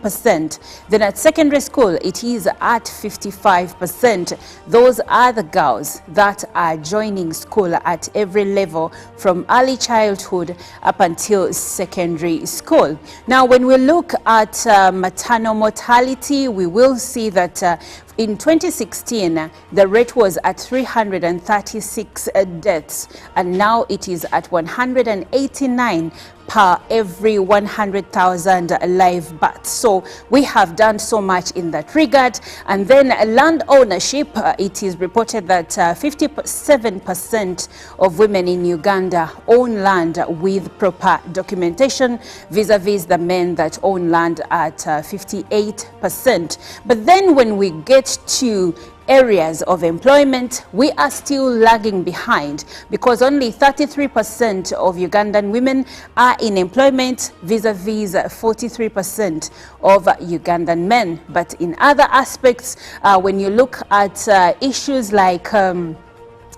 50%. Then at secondary school, it is at 55%. Those are the girls that are joining school at every level from early childhood up until secondary school. Now, when we look at maternal mortality, we will see that in 2016, the rate was at 336 deaths, and now it is at 189 per every 100,000 live births. So we have done so much in that regard. And then land ownership, it is reported that 57% of women in Uganda own land with proper documentation, vis-a-vis the men that own land at 58%. But then when we get to areas of employment, we are still lagging behind, because only 33% of Ugandan women are in employment, vis-a-vis 43% of Ugandan men. But in other aspects, when you look at issues like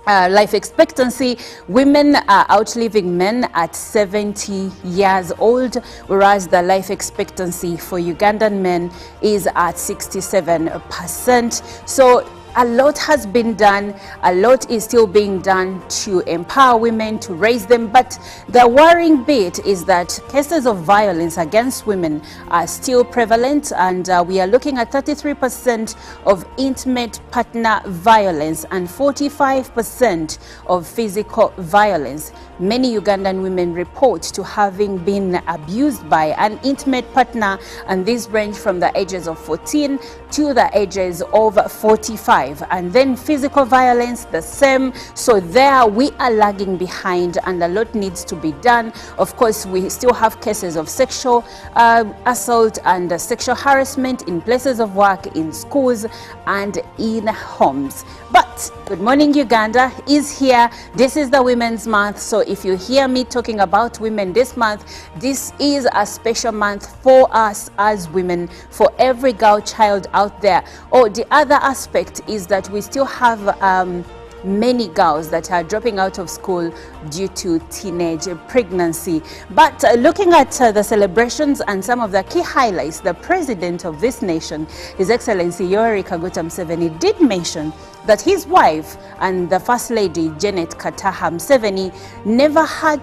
life expectancy, women are outliving men at 70 years old, whereas the life expectancy for Ugandan men is at 67%. So a lot has been done, a lot is still being done to empower women, to raise them, but the worrying bit is that cases of violence against women are still prevalent, and we are looking at 33% of intimate partner violence and 45% of physical violence. Many Ugandan women report to having been abused by an intimate partner, and these range from the ages of 14 to the ages of 45. And then physical violence, the same. So there we are lagging behind, and a lot needs to be done. Of course, we still have cases of sexual assault and sexual harassment in places of work, in schools and in homes. But Good Morning Uganda is here. This is the Women's Month. So if you hear me talking about women this month, this is a special month for us as women, for every girl child out there. Oh, the other aspect is that we still have many girls that are dropping out of school due to teenage pregnancy. But looking at the celebrations and some of the key highlights, the president of this nation, His Excellency Yoweri Kaguta Museveni, did mention that his wife and the First Lady, Janet Kataha Museveni, never had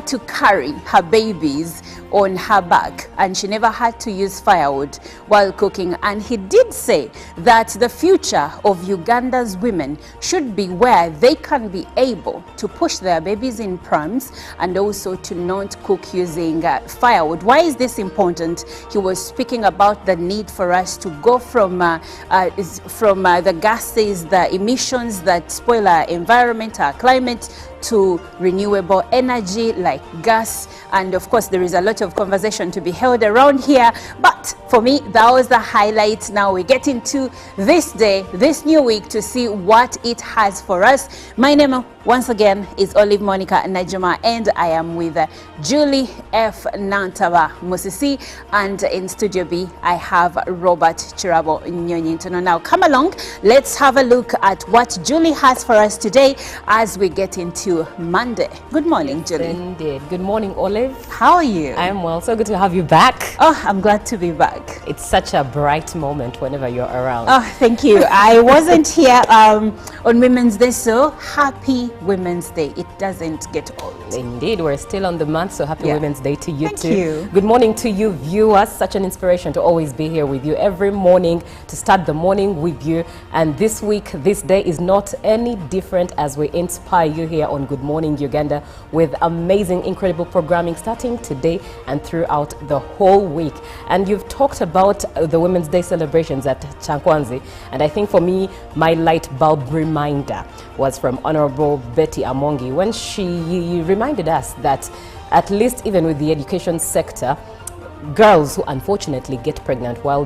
to carry her babies on her back, and she never had to use firewood while cooking. And he did say that the future of Uganda's women should be where they can be able to push their babies in prams and also to not cook using firewood. Why is this important? He was speaking about the need for us to go from the gases, the emissions that spoil our environment, our climate, to renewable energy like gas. And of course, there is a lot of conversation to be held around here, but for me, that was the highlight. Now we get into this day, this new week, to see what it has for us. My name once again is Olive Monica Najuma, and I am with Julie F. Nantaba Musisi, and in Studio B I have Robert Chirabo Nyonyintono. Now come along, let's have a look at what Julie has for us today as we get into Monday. Good morning, Yes, Julie. Indeed. Good morning, Olive. How are you? I am well. So good to have you back. Oh, I'm glad to be back. It's such a bright moment whenever you're around. Oh, thank you. I wasn't here on Women's Day, so happy Women's Day. It doesn't get old. Indeed, we're still on the month, so happy Women's Day to you Thank too. you. Good morning to you, viewers. Such an inspiration to always be here with you every morning, to start the morning with you. And this week, this day is not any different as we inspire you here on Good Morning Uganda with amazing, incredible programming starting today and throughout the whole week. And you've talked about the Women's Day celebrations at Chankwanzi, and I think for me, my light bulb reminder was from Honorable Betty Amongi when she reminded us that at least even with the education sector, girls who unfortunately get pregnant while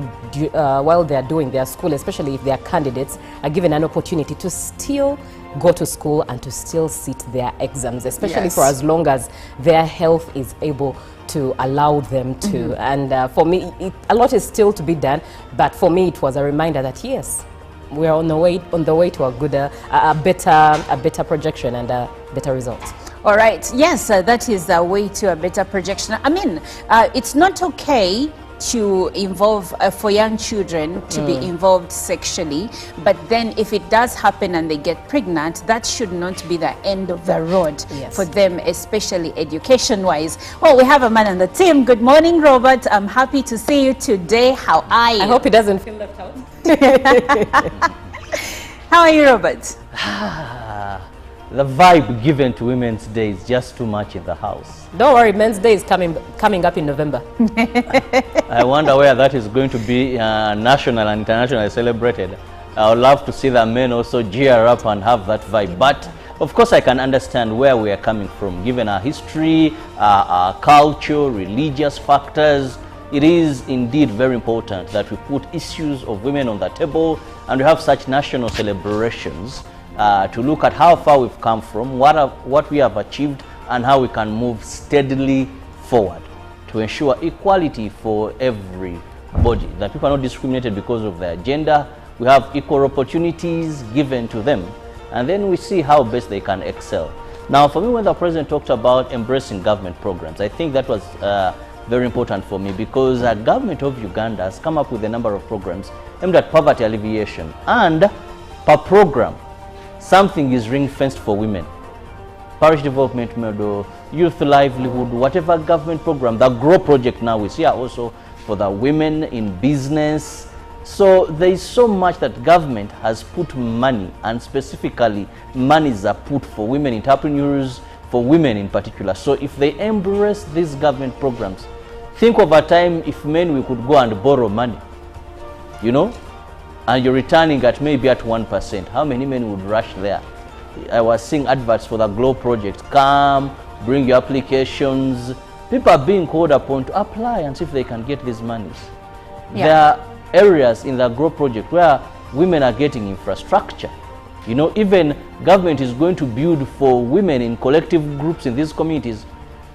they're doing their school, especially if they are candidates, are given an opportunity to still go to school and to still sit their exams, especially for as long as their health is able to allow them to. And for me, a lot is still to be done, but for me it was a reminder that yes, we're on the way to a good, a better projection and a better result. All right. Yes, that is a way to a better projection. I mean, it's not okay to involve for young children to be involved sexually, but then if it does happen and they get pregnant, that should not be the end of the road for them, especially education wise. Well, we have a man on the team. Good morning, Robert. I'm happy to see you today. How are you? I hope he doesn't feel left out. How are you, Robert? The vibe given to Women's Day is just too much in the house. Don't worry, Men's Day is coming up in November. I wonder where that is going to be national and internationally celebrated. I would love to see the men also gear up and have that vibe. But of course, I can understand where we are coming from. Given our history, our culture, religious factors, it is indeed very important that we put issues of women on the table and we have such national celebrations to look at how far we've come from, what we have achieved, and how we can move steadily forward to ensure equality for everybody. That people are not discriminated because of their gender. We have equal opportunities given to them, and then we see how best they can excel. Now, for me, when the president talked about embracing government programs, I think that was very important for me, because the government of Uganda has come up with a number of programs aimed at poverty alleviation, and per program, something is ring-fenced for women. Parish development model, youth livelihood, whatever government program, the GROW project now is here also for the women in business. So there is so much that government has put money, and specifically monies are put for women entrepreneurs, for women in particular. So if they embrace these government programs, think of a time if men we could go and borrow money, you know, and you're returning at maybe at 1%. How many men would rush there? I was seeing adverts for the GLOW project. Come, bring your applications. People are being called upon to apply and see if they can get these monies. Yeah. There are areas in the GLOW project where women are getting infrastructure. You know, even government is going to build for women in collective groups in these communities,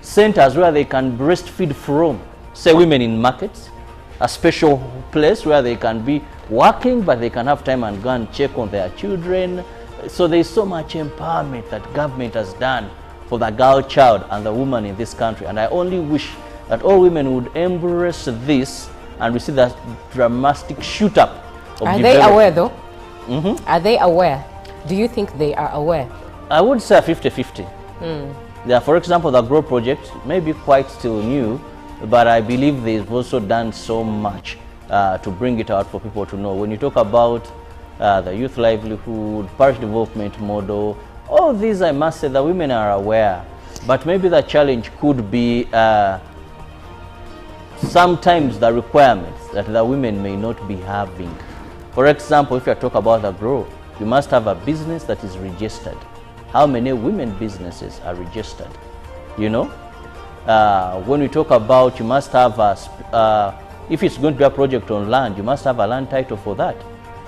centers where they can breastfeed from, say women in markets, a special place where they can be working, but they can have time and go and check on their children. So there is so much empowerment that government has done for the girl child and the woman in this country. And I only wish that all women would embrace this and we see that dramatic shoot up of Are they aware though? Are they aware? Do you think they are aware? I would say 50-50. Yeah, for example, the GROW project may be quite still new, but I believe they've also done so much to bring it out for people to know. When you talk about the youth livelihood, parish development model, all these, I must say, the women are aware. But maybe the challenge could be sometimes the requirements that the women may not be having. For example, if you talk about the GROW, you must have a business that is registered. How many women businesses are registered? You know, when we talk about, you must have if it's going to be a project on land, you must have a land title for that.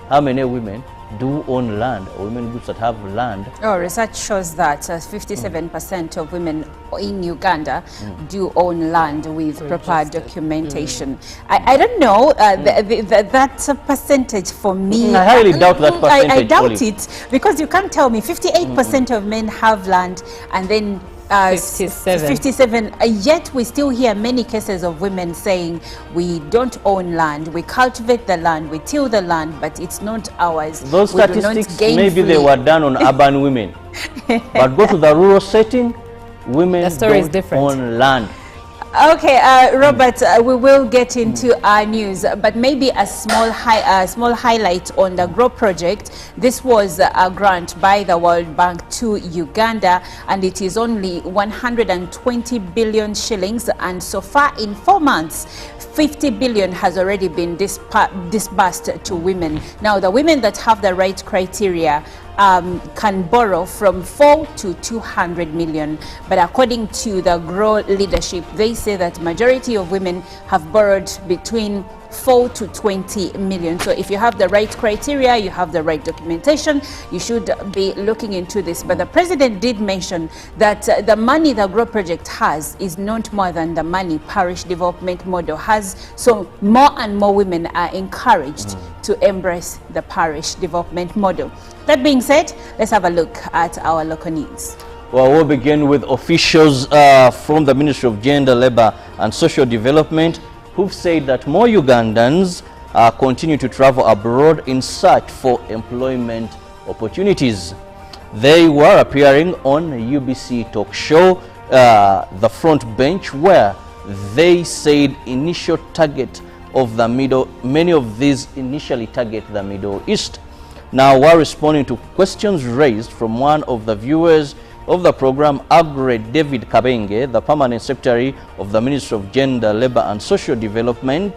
How many women do own land, or women groups that have land? Oh, research shows that 57% of women in Uganda do own land with proper documentation. I don't know that percentage for me. I highly doubt that percentage. I doubt it, because you can't tell me 58% of men have land and then 57. Yet we still hear many cases of women saying we don't own land, we cultivate the land, we till the land, but it's not ours. Those statistics, maybe they were done on urban women, but go to the rural setting, women don't own land. Okay, Robert, we will get into our news, but maybe a small highlight on the GROW project. This was a grant by the World Bank to Uganda, and it is only 120 billion shillings, and so far in 4 months, 50 billion has already been disbursed to women. Now, the women that have the right criteria can borrow from 4 to 200 million. But according to the GROW leadership, they say that majority of women have borrowed between 4 to 20 million. So if you have the right criteria, you have the right documentation, you should be looking into this. But the president did mention that the money the GROW project has is not more than the money parish development model has. So more and more women are encouraged to embrace the parish development model. That being said, let's have a look at our local news. Well, we'll begin with officials from the Ministry of Gender, Labour and Social Development who've said that more Ugandans continue to travel abroad in search for employment opportunities. They were appearing on UBC talk show, The Front Bench, where they said initial target of the many of these initially target the Middle East. Now, while responding to questions raised from one of the viewers of the program, Agre David Kabenge, the Permanent Secretary of the Ministry of Gender, Labour and Social Development,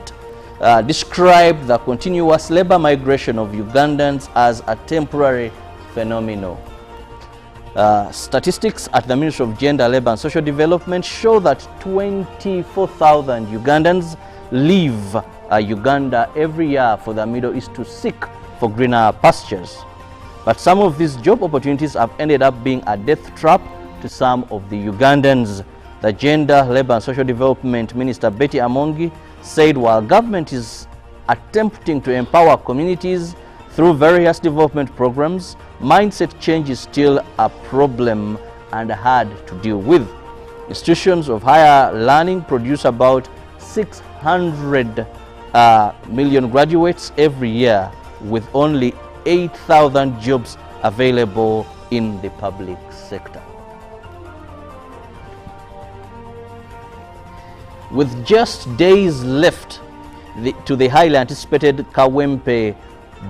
described the continuous labour migration of Ugandans as a temporary phenomenon. Statistics at the Ministry of Gender, Labour and Social Development show that 24,000 Ugandans leave Uganda every year for the Middle East to seek for greener pastures. But some of these job opportunities have ended up being a death trap to some of the Ugandans. The Gender, Labour and Social Development Minister Betty Amongi said while government is attempting to empower communities through various development programs, mindset change is still a problem and hard to deal with. Institutions of higher learning produce about 600 million graduates every year, with only 8,000 jobs available in the public sector. With just days left to the highly anticipated Kawempe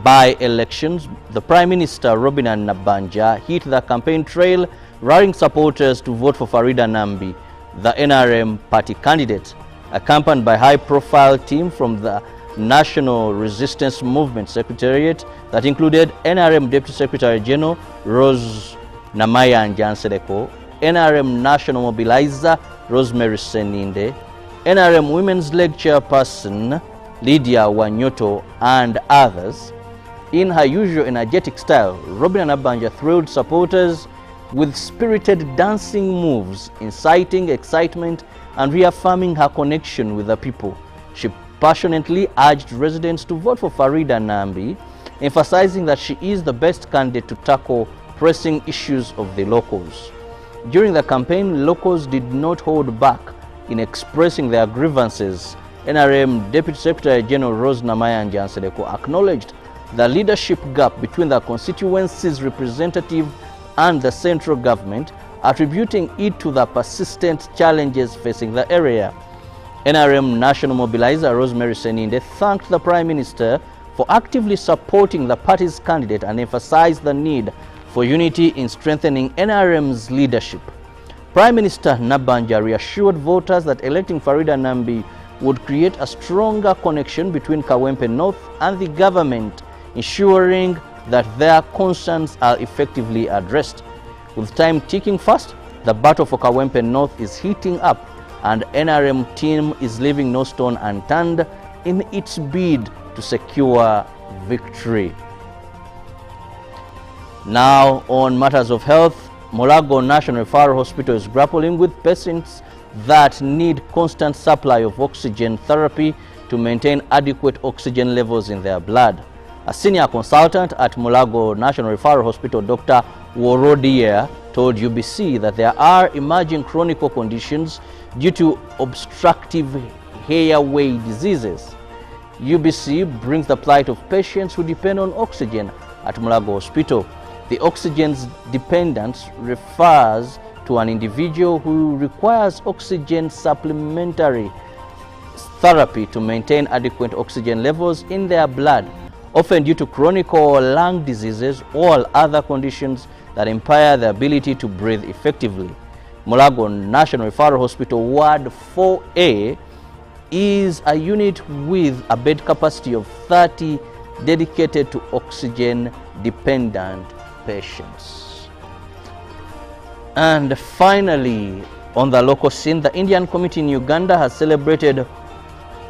by-elections, the Prime Minister Robin Nabanja hit the campaign trail, rallying supporters to vote for Farida Nambi, the NRM party candidate, accompanied by a high-profile team from the National Resistance Movement Secretariat that included NRM Deputy Secretary General Rose Namaya Njanseleko, NRM National Mobilizer Rosemary Seninde, NRM Women's Leg Chairperson Lydia Wanyoto, and others. In her usual energetic style, Robin Nabanja thrilled supporters with spirited dancing moves, inciting excitement and reaffirming her connection with the people. She passionately urged residents to vote for Farida Nambi, emphasizing that she is the best candidate to tackle pressing issues of the locals. During the campaign, locals did not hold back in expressing their grievances. NRM Deputy Secretary General Rose Namaya Njanseleko acknowledged the leadership gap between the constituency's representative and the central government, attributing it to the persistent challenges facing the area. NRM National Mobilizer Rosemary Seninde thanked the Prime Minister for actively supporting the party's candidate and emphasized the need for unity in strengthening NRM's leadership. Prime Minister Nabanja reassured voters that electing Farida Nambi would create a stronger connection between Kawempe North and the government, ensuring that their concerns are effectively addressed. With time ticking fast, the battle for Kawempe North is heating up, and NRM team is leaving no stone unturned in its bid to secure victory. Now, on matters of health, Mulago National Referral Hospital is grappling with patients that need constant supply of oxygen therapy to maintain adequate oxygen levels in their blood. A senior consultant at Mulago National Referral Hospital, Dr. Worodier, told UBC that there are emerging chronic conditions due to obstructive airway diseases. UBC brings the plight of patients who depend on oxygen at Mulago Hospital. The oxygen dependence refers to an individual who requires oxygen supplementary therapy to maintain adequate oxygen levels in their blood, often due to chronic or lung diseases or other conditions that impair the ability to breathe effectively. Mulago National Referral Hospital Ward 4A is a unit with a bed capacity of 30 dedicated to oxygen-dependent patients. And finally, on the local scene, the Indian community in Uganda has celebrated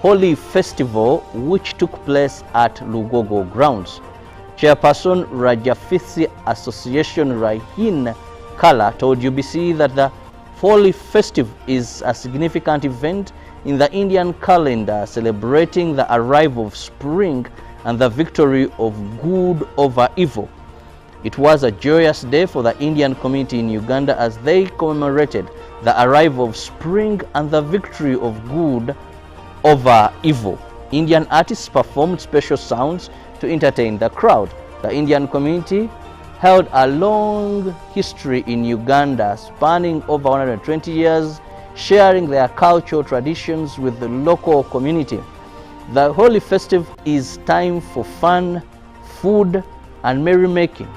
Holi Festival, which took place at Lugogo grounds. Chairperson Rajafisi Association Rahin Kala told UBC that the Holi Festival is a significant event in the Indian calendar, celebrating the arrival of spring and the victory of good over evil. It was a joyous day for the Indian community in Uganda as they commemorated the arrival of spring and the victory of good over evil. Indian artists performed special sounds to entertain the crowd. The Indian community held a long history in Uganda, spanning over 120 years, sharing their cultural traditions with the local community. The Holy Festive is time for fun, food, and merrymaking.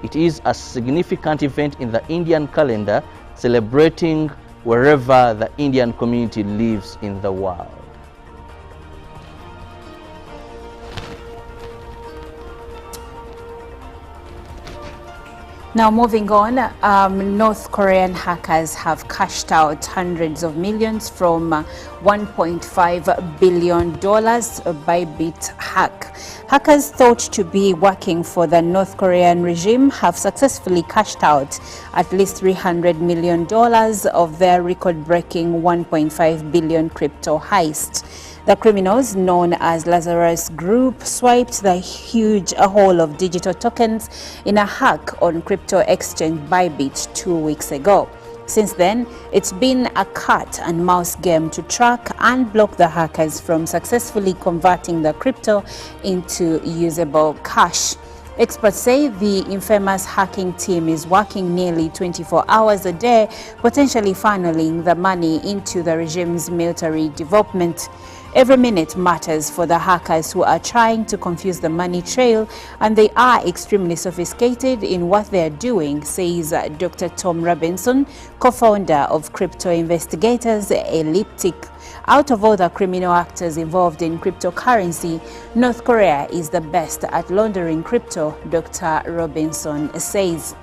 It is a significant event in the Indian calendar, celebrating wherever the Indian community lives in the world. Now moving on, North Korean hackers have cashed out hundreds of millions from $1.5 billion Bybit hack. Hackers thought to be working for the North Korean regime have successfully cashed out at least $300 million of their record-breaking $1.5 billion crypto heist. The criminals, known as Lazarus Group, swiped the huge haul of digital tokens in a hack on crypto exchange Bybit 2 weeks ago. Since then, it's been a cat and mouse game to track and block the hackers from successfully converting the crypto into usable cash. Experts say the infamous hacking team is working nearly 24 hours a day, potentially funneling the money into the regime's military development. Every minute matters for the hackers who are trying to confuse the money trail, and they are extremely sophisticated in what they are doing, says Dr. Tom Robinson, co-founder of crypto investigators Elliptic. Out of all the criminal actors involved in cryptocurrency, North Korea is the best at laundering crypto, Dr. Robinson says.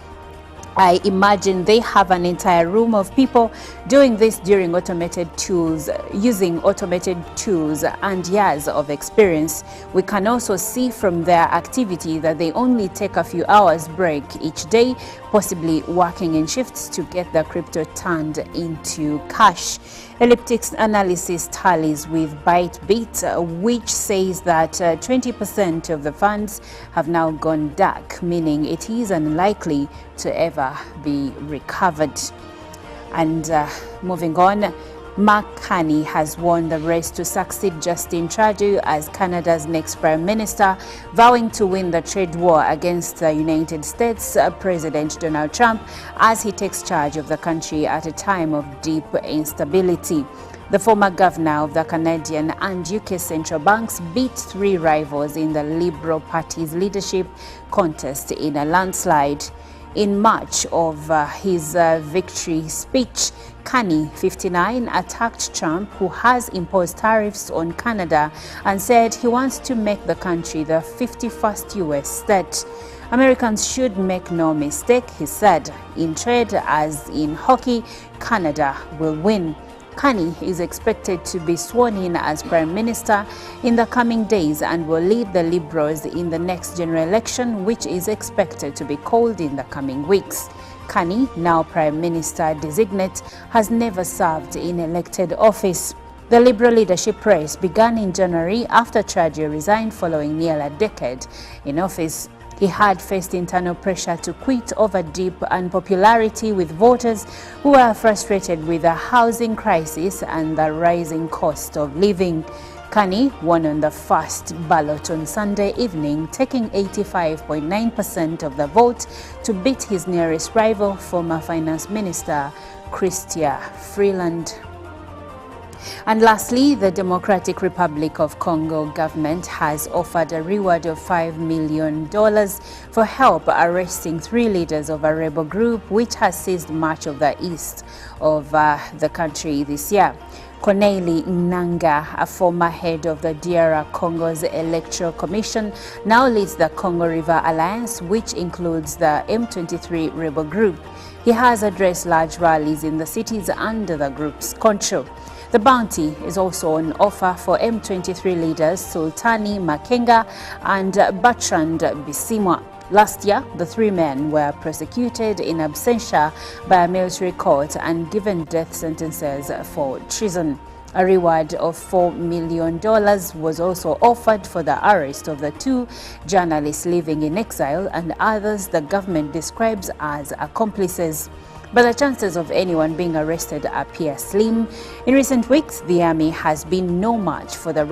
I imagine they have an entire room of people doing this during using automated tools and years of experience. We can also see from their activity that they only take a few hours break each day, possibly working in shifts to get the crypto turned into cash. Elliptic's analysis tallies with Bybit, which says that 20% of the funds have now gone dark, meaning it is unlikely to ever be recovered. And moving on, Mark Carney has won the race to succeed Justin Trudeau as Canada's next Prime Minister, vowing to win the trade war against the United States President Donald Trump as he takes charge of the country at a time of deep instability. The former governor of the Canadian and UK central banks beat three rivals in the Liberal Party's leadership contest in a landslide. In March of his victory speech, Carney, 59, attacked Trump, who has imposed tariffs on Canada, and said he wants to make the country the 51st U.S. state. Americans should make no mistake, he said. In trade, as in hockey, Canada will win. Carney is expected to be sworn in as Prime Minister in the coming days and will lead the Liberals in the next general election, which is expected to be called in the coming weeks. Carney, now Prime Minister designate, has never served in elected office. The Liberal leadership race began in January after Trudeau resigned following nearly a decade in office. He had faced internal pressure to quit over deep unpopularity with voters who were frustrated with the housing crisis and the rising cost of living. Carney won on the first ballot on Sunday evening, taking 85.9% of the vote to beat his nearest rival, former Finance Minister Chrystia Freeland. And lastly, the Democratic Republic of Congo government has offered a reward of $5 million for help arresting three leaders of a rebel group which has seized much of the east of the country this year. Corneille Nanga, a former head of the DR Congo's Electoral Commission, now leads the Congo River Alliance, which includes the M23 rebel group. He has addressed large rallies in the cities under the group's control. The bounty is also on offer for M23 leaders Sultani Makenga and Bertrand Bisimwa. Last year, the three men were prosecuted in absentia by a military court and given death sentences for treason. A reward of $4 million was also offered for the arrest of the 2 journalists living in exile and others the government describes as accomplices. But the chances of anyone being arrested appear slim. In recent weeks, the army has been no match for the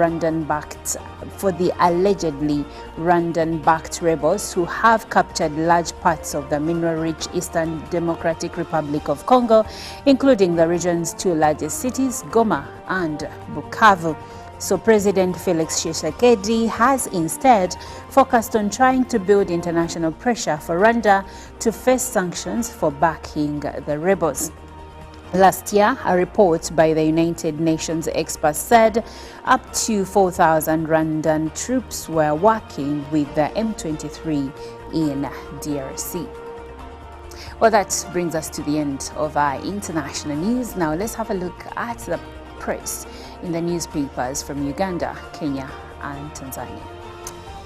allegedly Rwandan-backed rebels who have captured large parts of the mineral-rich Eastern Democratic Republic of Congo, including the region's 2 largest cities, Goma and Bukavu. So President Felix Tshisekedi has instead focused on trying to build international pressure for Rwanda to face sanctions for backing the rebels. Last year, a report by the United Nations experts said up to 4,000 Rwandan troops were working with the M23 in DRC. Well, that brings us to the end of our international news. Now let's have a look at the press in the newspapers from Uganda, Kenya and Tanzania.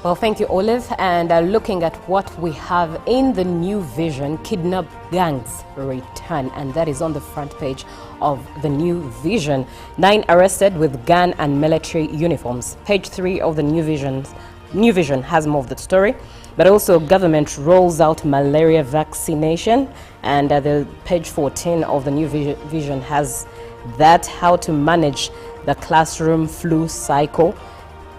Well, thank you, Olive. And looking at what we have in the new vision, kidnap gangs return, and that is on the front page of the new vision. 9 arrested with gun and military uniforms. Page 3 of the new vision has more of the story, but also government rolls out malaria vaccination, and the page 14 of the new vision has that how to manage the classroom flu cycle.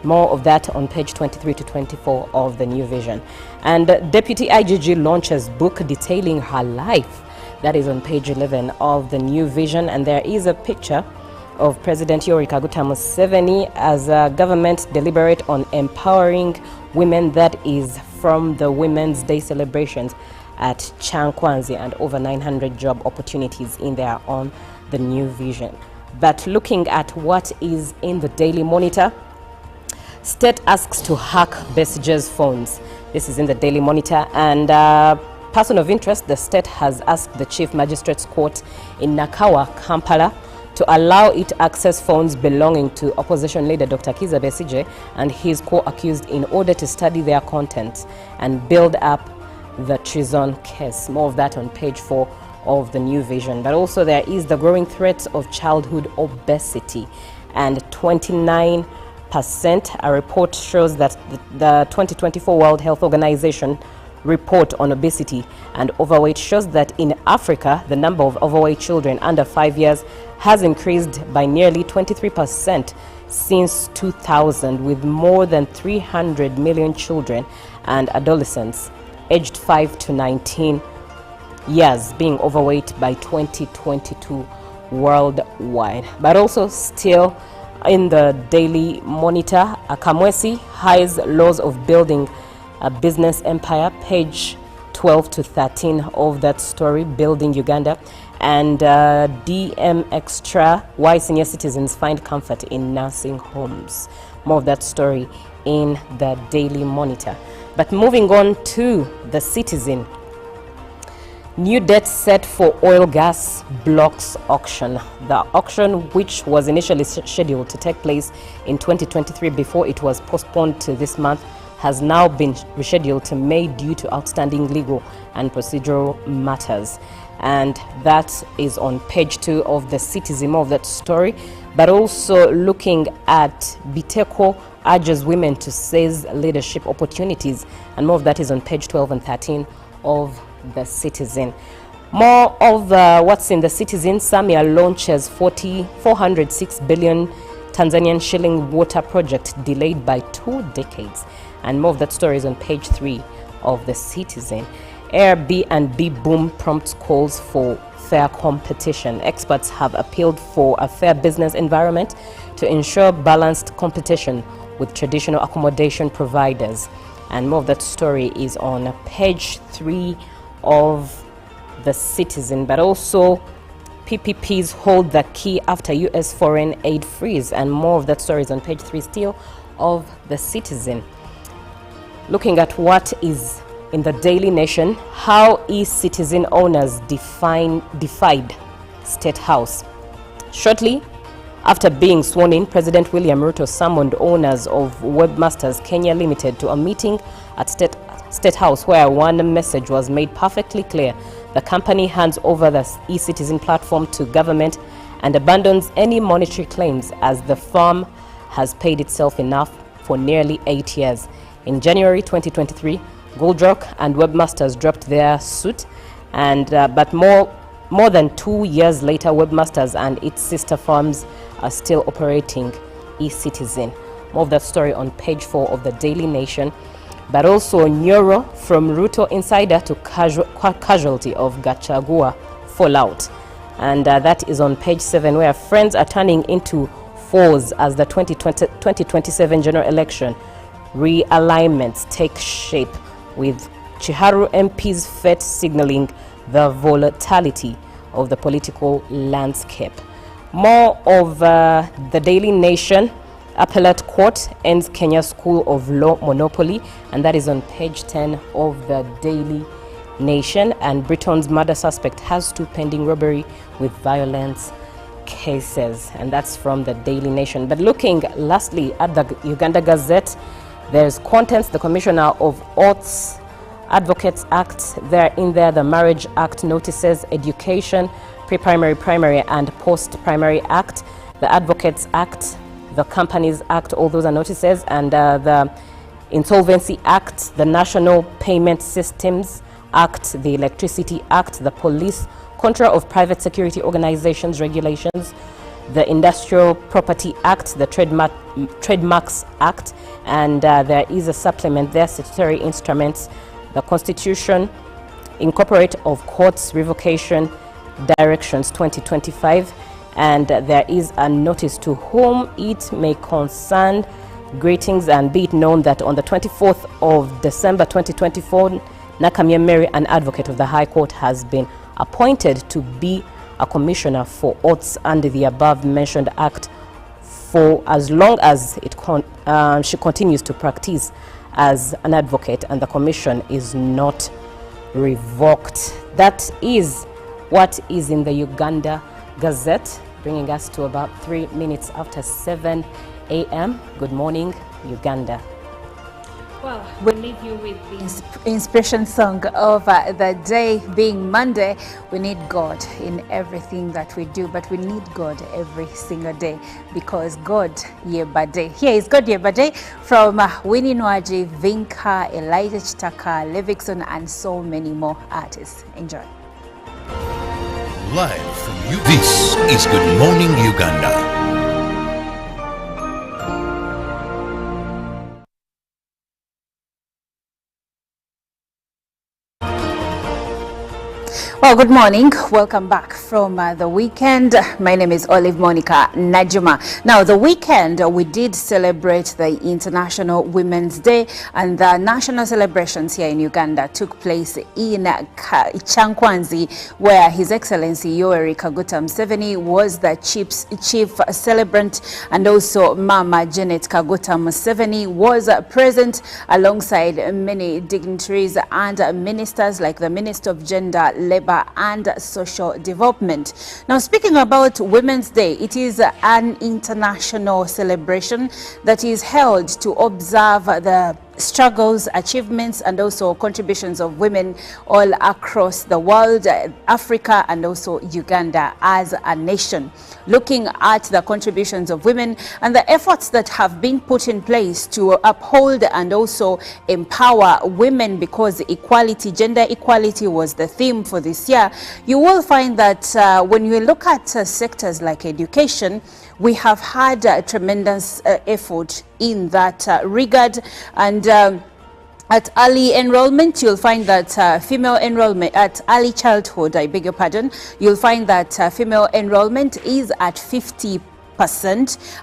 More of that on page 23 to 24 of the new vision. And Deputy IGG launches book detailing her life. That is on page 11 of the new vision, and there is a picture of President Yoweri Kaguta Museveni as a government deliberate on empowering women. That is from the Women's Day celebrations at Chankwanzi, and over 900 job opportunities in there on the new vision. But looking at what is in the Daily Monitor, State asks to hack Besigye's phones. This is in the Daily Monitor, and person of interest, the state has asked the Chief Magistrates Court in Nakawa, Kampala, to allow it access phones belonging to opposition leader Dr. Kizza Besigye and his co-accused in order to study their contents and build up the treason case. More of that on page 4 of the new vision. But also there is the growing threat of childhood obesity, and 29%. A report shows that the 2024 World Health Organization report on obesity and overweight shows that in Africa, the number of overweight children under 5 years has increased by nearly 23% since 2000, with more than 300 million children and adolescents aged 5 to 19 years being overweight by 2022 worldwide. But also still in the Daily Monitor, Kamwesi highs laws of building a business empire, page 12 to 13 of that story, Building Uganda. And DM Extra, why senior citizens find comfort in nursing homes. More of that story in the Daily Monitor. But moving on to the Citizen. New date set for oil gas blocks auction. The auction, which was initially scheduled to take place in 2023 before it was postponed to this month, has now been rescheduled to May due to outstanding legal and procedural matters. And that is on page 2 of the Citizen, more of that story. But also looking at Biteko urges women to seize leadership opportunities, and more of that is on page 12 and 13 of the Citizen. More of what's in the Citizen. Samia launches 406 billion Tanzanian shilling water project delayed by 2 decades, and more of that story is on page 3 of the Citizen. Airbnb boom prompts calls for fair competition. Experts have appealed for a fair business environment to ensure balanced competition with traditional accommodation providers, and more of that story is on page 3 of the Citizen. But also PPPs hold the key after US foreign aid freeze, and more of that story is on page 3 still of the Citizen. Looking at what is in the Daily Nation, how e-citizen owners defied State House. Shortly after being sworn in, President William Ruto summoned owners of Webmasters Kenya Limited to a meeting at State House, where one message was made perfectly clear. The company hands over the e-citizen platform to government and abandons any monetary claims as the firm has paid itself enough for nearly 8 years. In January 2023, Goldrock and Webmasters dropped their suit, and but more than 2 years later, Webmasters and its sister firms are still operating eCitizen. More of that story on page 4 of the Daily Nation. But also Nyoro from Ruto insider to casualty of Gachagua fallout. And that is on page 7, where friends are turning into foes as the 2027 general election realignments take shape, with Chiharu MP's fate signaling the volatility of the political landscape. More of the Daily Nation. Appellate Court ends Kenya School of Law monopoly, and that is on page 10 of the Daily Nation. And Britain's murder suspect has 2 pending robbery with violence cases, and that's from the Daily Nation. But looking lastly at the Uganda Gazette, there's contents: the Commissioner of Oaths, Advocates Act, they're in there, the Marriage Act notices, Education, Pre-Primary, Primary and Post-Primary Act, the Advocates Act, the Companies Act, all those are notices, and the Insolvency Act, the National Payment Systems Act, the Electricity Act, the Police Contra of Private Security Organizations Regulations, the Industrial Property Act, the Trademarks Act, and there is a supplement there, statutory instruments, the Constitution, Incorporate of Courts Revocation Directions 2025, and there is a notice to whom it may concern. Greetings, and be it known that on the 24th of December 2024, Nakamia Mary, an advocate of the High Court, has been appointed to be a commissioner for oaths under the above mentioned act for as long as she continues to practice as an advocate and the commission is not revoked. That is what is in the Uganda Gazette, bringing us to about 3 minutes after 7 a.m. Good morning, Uganda. Well, we'll leave you with the inspiration song of the day, being Monday. We need God in everything that we do, but we need God every single day, because God Yebade. Here is God Yebade from Winnie Nwaji, Vinka, Elijah Chitaka, Levikson, and so many more artists. Enjoy. Live from you. This is Good Morning Uganda. Well, good morning. Welcome back from the weekend. My name is Olive Monica Najuma. Now, the weekend, we did celebrate the International Women's Day, and the national celebrations here in Uganda took place in Chankwanzi, where His Excellency Yoweri Kaguta Museveni was the chief celebrant, and also Mama Janet Kaguta Museveni was present alongside many dignitaries and ministers like the Minister of Gender, Labour and Social Development. Now, speaking about Women's Day, it is an international celebration that is held to observe the struggles, achievements, and also contributions of women all across the world, Africa, and also Uganda as a nation. Looking at the contributions of women and the efforts that have been put in place to uphold and also empower women, because equality, gender equality was the theme for this year, you will find that when you look at sectors like education, we have had tremendous effort in that regard, and at early enrollment, you'll find that female enrollment at early childhood, I beg your pardon, you'll find that female enrollment is at 50%,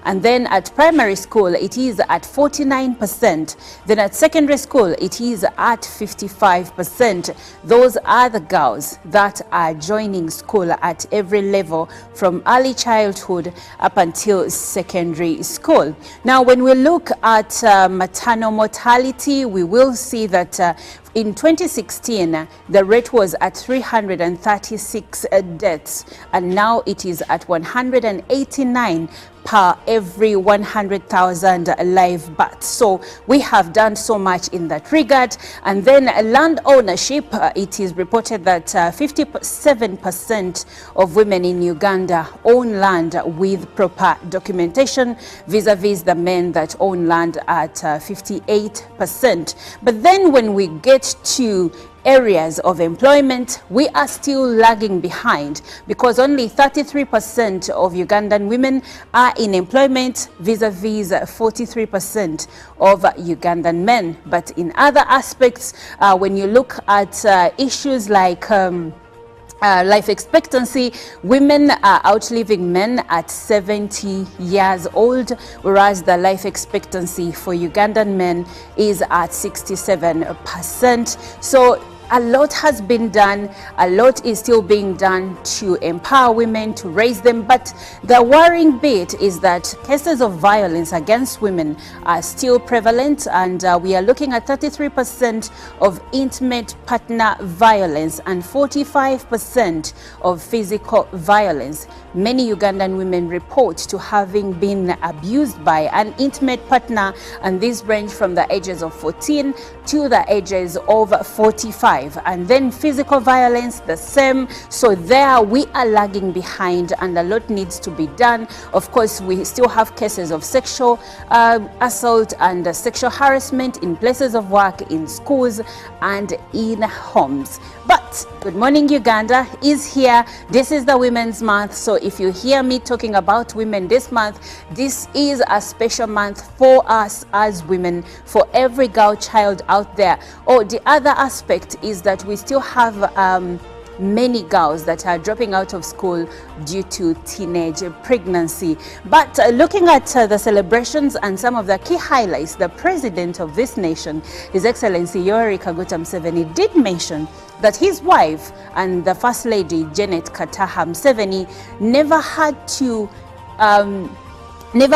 and then at primary school it is at 49%, then at secondary school it is at 55%. Those are the girls that are joining school at every level from early childhood up until secondary school. Now, when we look at maternal mortality, we will see that in 2016, the rate was at 336 deaths, and now it is at 189 per every 100,000 live births. So we have done so much in that regard. And then land ownership, it is reported that 57% of women in Uganda own land with proper documentation, vis-a-vis the men that own land at 58%. But then when we get to areas of employment, we are still lagging behind, because only 33% of Ugandan women are in employment, vis-a-vis 43% of Ugandan men. But in other aspects, when you look at issues like life expectancy, women are outliving men at 70 years old, whereas the life expectancy for Ugandan men is at 67%. So a lot has been done, a lot is still being done to empower women, to raise them. But the worrying bit is that cases of violence against women are still prevalent, and we are looking at 33% of intimate partner violence and 45% of physical violence. Many Ugandan women report to having been abused by an intimate partner, and these range from the ages of 14 to the ages of 45. And then physical violence, the same. So there we are lagging behind, and a lot needs to be done. Of course, we still have cases of sexual assault and sexual harassment in places of work, in schools and in homes. But Good Morning Uganda is here. This is the Women's Month. So if you hear me talking about women this month, this is a special month for us as women, for every girl child out there. Oh, the other aspect is that we still have many girls that are dropping out of school due to teenage pregnancy. But looking at the celebrations and some of the key highlights, the president of this nation, His Excellency Yoweri Kaguta Museveni, did mention that his wife and the First Lady, Janet Kataha Museveni, never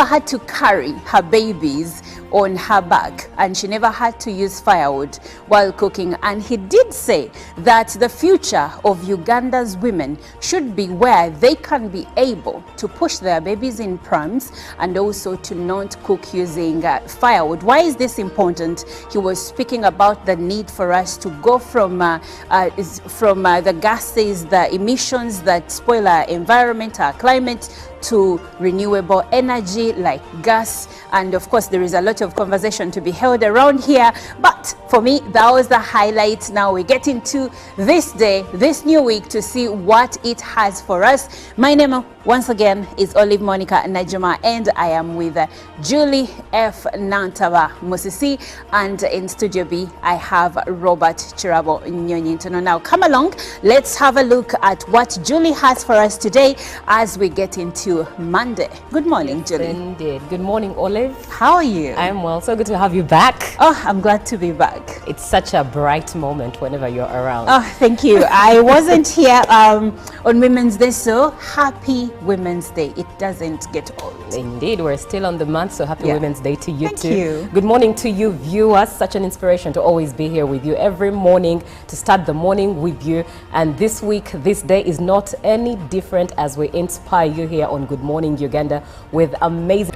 had to carry her babies on her back, and she never had to use firewood while cooking. And he did say that the future of Uganda's women should be where they can be able to push their babies in prams and also to not cook using firewood. Why is this important? He was speaking about the need for us to go from the gases, the emissions that spoil our environment, our climate, to renewable energy like gas. And of course, there is a lot of conversation to be held around here, but for me, that was the highlight. Now we get into this day, this new week, to see what it has for us. My name once again is Olive Monica Najuma, and I am with Julie F. Nantaba Musisi, and in Studio B I have Robert Chirabo Nyonyintono. Now come along, let's have a look at what Julie has for us today as we get into Monday. Good morning, Julie. Indeed. Good morning, Olive. How are you? I'm well. So good to have you back. Oh, I'm glad to be back. It's such a bright moment whenever you're around. Oh, thank you. I wasn't here on Women's Day, so happy Women's Day. It doesn't get old. Indeed, we're still on the month, so happy Women's Day to you too. Thank you. Good morning to you, viewers. Such an inspiration to always be here with you every morning, to start the morning with you. And this week, this day is not any different as we inspire you here on Good Morning Uganda with amazing...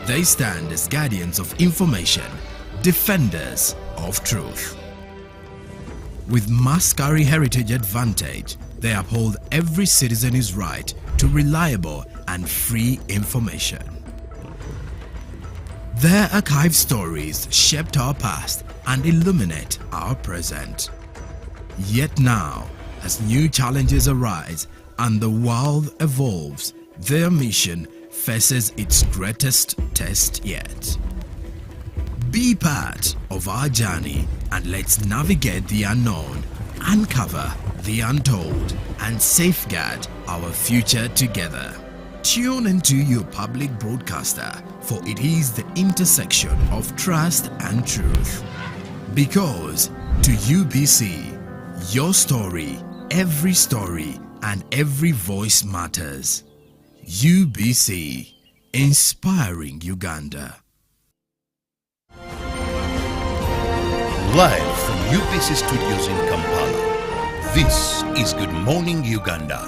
They stand as guardians of information, defenders of truth. With Mascari Heritage Advantage, they uphold every citizen's right to reliable and free information. Their archived stories shaped our past and illuminate our present. Yet now, as new challenges arise and the world evolves, their mission faces its greatest test yet. Be part of our journey and let's navigate the unknown, uncover the untold, and safeguard our future together. Tune into your public broadcaster, for it is the intersection of trust and truth. Because to UBC, your story, and every voice matters. UBC, inspiring Uganda. Live from UBC Studios in Kampala, this is Good Morning Uganda.